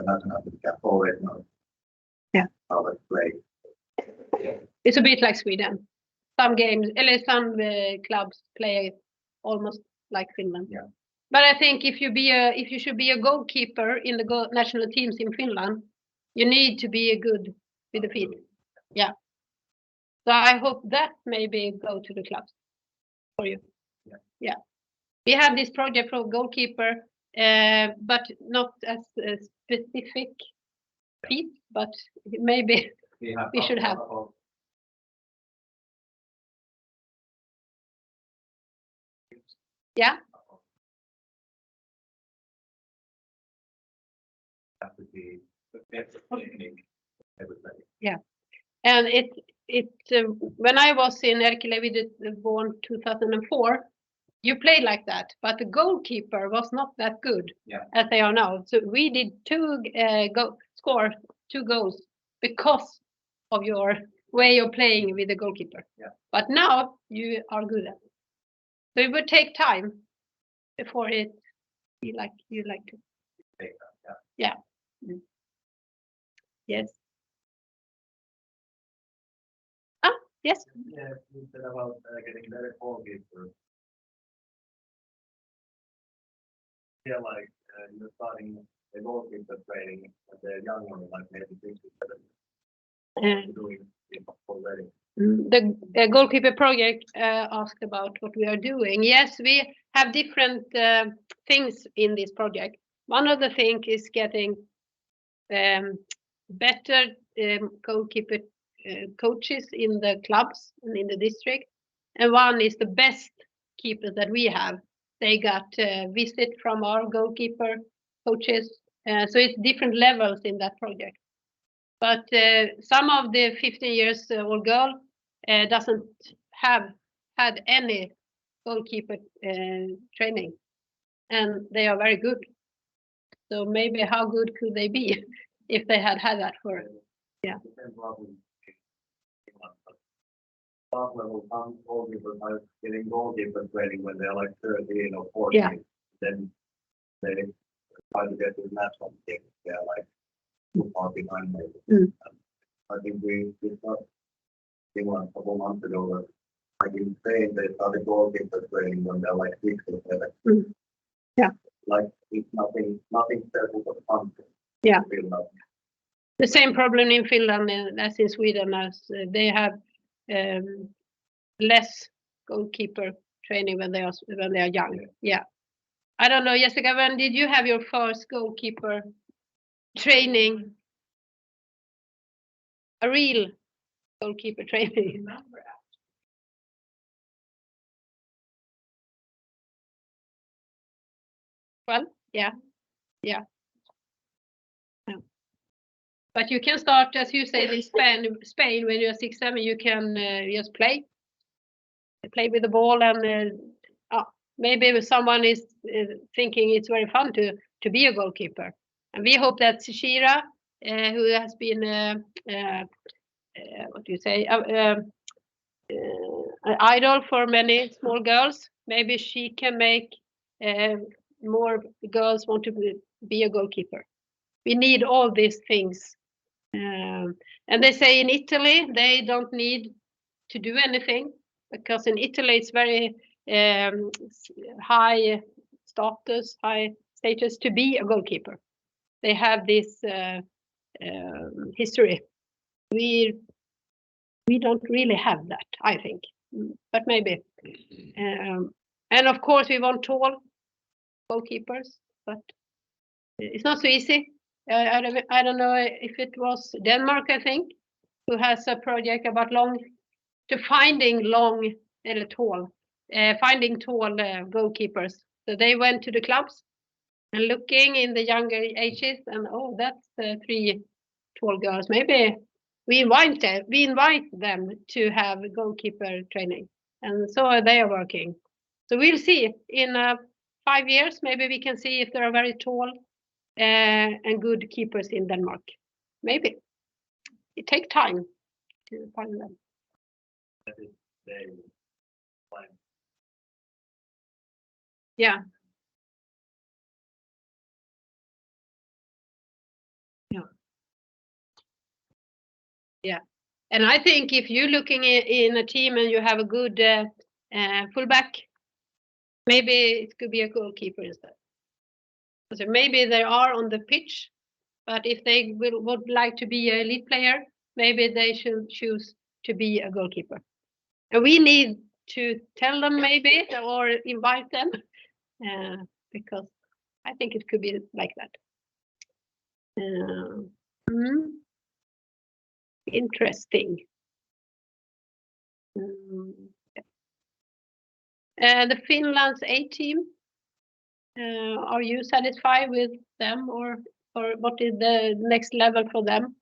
national team can already know how to play. It's a bit like Sweden. Some games, some clubs play almost like Finland. Yeah. But I think if you should be a goalkeeper in the national teams in Finland, you need to be good with the feet. Yeah. So I hope that maybe go to the clubs for you. Yeah. We have this project for goalkeeper, but not as specific feet, but maybe we should have. Yeah. Yeah. And when I was in Erkelevi born 2004, you played like that, but the goalkeeper was not that good as they are now. So we did score 2 goals because of your way of playing with the goalkeeper. Yeah. But now you are good at it. So it would take time before it be like you like to. Yeah. Mm. Yes. Yes. Yeah, you said about getting better goalkeeper. Yeah, like you're starting a goalkeeper training at the younger, like maybe 6 or 7. Doing it already. The goalkeeper project asked about what we are doing. Yes, we have different things in this project. One of the things is getting better goalkeeper coaches in the clubs and in the district. And one is the best keepers that we have. They got visit from our goalkeeper coaches. So it's different levels in that project. But some of the 15 years old girl doesn't have had any goalkeeper training, and they are very good. So maybe how good could they be if they had that for? Yeah. Top level, some goalkeepers are getting goalkeeper training when they're like 13 or 14. Yeah. Then they try to get to the national team. They're like 2 far behind maybe. I think we started a couple months ago that like in Spain they started goalkeeper training when they're like 6 or 7. Yeah. Like it's nothing special for the country. Yeah. The same problem in Finland as in Sweden, as they have less goalkeeper training when they are young. Yeah. I don't know, Jessica, when did you have your first goalkeeper training? A real goalkeeper training? Well, yeah. But you can start, as you say, in Spain when you're 6, 7, you can just play with the ball, and maybe someone is thinking it's very fun to be a goalkeeper. And we hope that Shira, who has been what do you say, an idol for many small girls, maybe she can make more girls want to be a goalkeeper. We need all these things. And they say in Italy, they don't need to do anything, because in Italy it's very high status to be a goalkeeper. They have this history. We don't really have that, I think, but maybe. And of course we want tall goalkeepers, but it's not so easy. I don't know if it was Denmark, I think, who has a project about finding tall goalkeepers. So they went to the clubs and looking in the younger ages, and that's 3 tall girls. Maybe we invite them to have goalkeeper training, and so they are working. So we'll see in 5 years. Maybe we can see if there are very tall and good keepers in Denmark. Maybe it takes time to find them. Yeah. Yeah. And I think if you're looking in a team and you have a good fullback, maybe it could be a goalkeeper instead. So maybe they are on the pitch, but if they would like to be an elite player, maybe they should choose to be a goalkeeper. And we need to tell them maybe or invite them because I think it could be like that. Interesting. The Finland's A team. Are you satisfied with them, or what is the next level for them?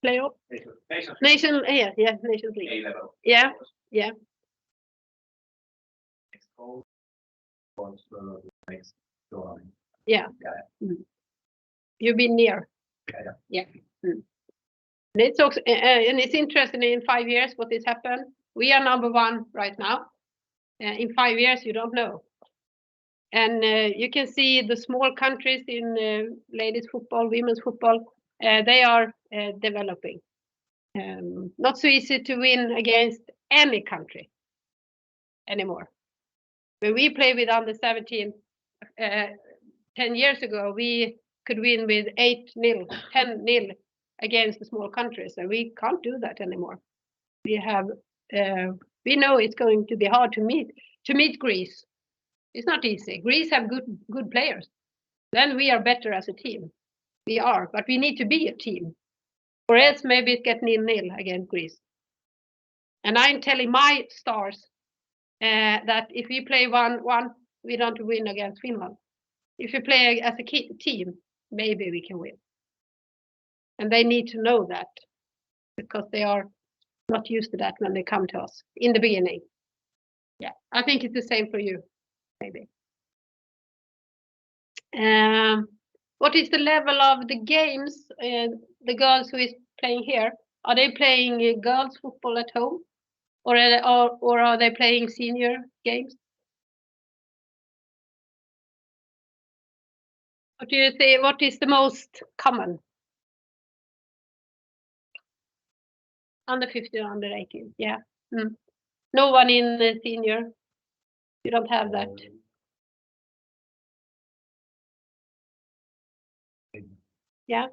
Playoff? Nations League. A-level. Yeah. Next drawing. Yeah. You've been near. Yeah. And it's also, and it's interesting in 5 years what has happened. We are number 1 right now. In 5 years, you don't know. And you can see the small countries in ladies football, women's football, they are developing. Not so easy to win against any country anymore. When we play with under 17 10 years ago, we could win with 8-0, 10-0 against the small countries, and we can't do that anymore. We have, we know it's going to be hard to meet Greece. It's not easy. Greece have good players. Then we are better as a team. We are, but we need to be a team. Or else maybe it get 0-0 against Greece. And I'm telling my stars that if we play 1-1, we don't win against Finland. If we play as a team, maybe we can win. And they need to know that because they are not used to that when they come to us in the beginning. Yeah, I think it's the same for you, maybe. What is the level of the games? The girls who is playing here, are they playing girls football at home, or are they playing senior games? What do you say? What is the most common? Under 15, under 18, yeah. No one in the senior. You don't have that. Yeah.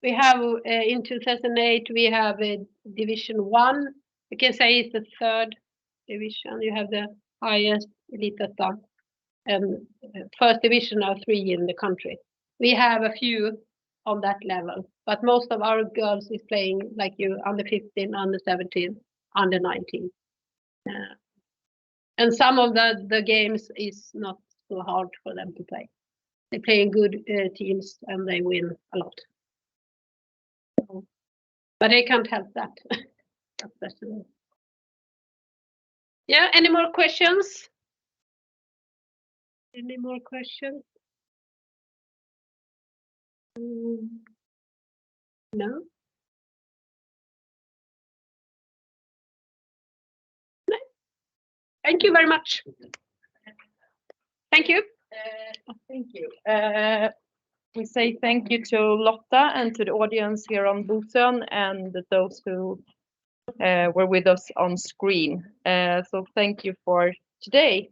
We have in 2008 we have a Division 1. You can say it's the 3rd division. You have the highest Elitetta and first division are 3 in the country. We have a few on that level, but most of our girls is playing like you, under 15, under 17, under 19. And some of the games is not so hard for them to play. They play in good teams and they win a lot. So, but they can't help that. Yeah, any more questions? Any more questions? No? Thank you very much. Thank you. Thank you. We say thank you to Lotta and to the audience here on Bosön and those who were with us on screen. So thank you for today.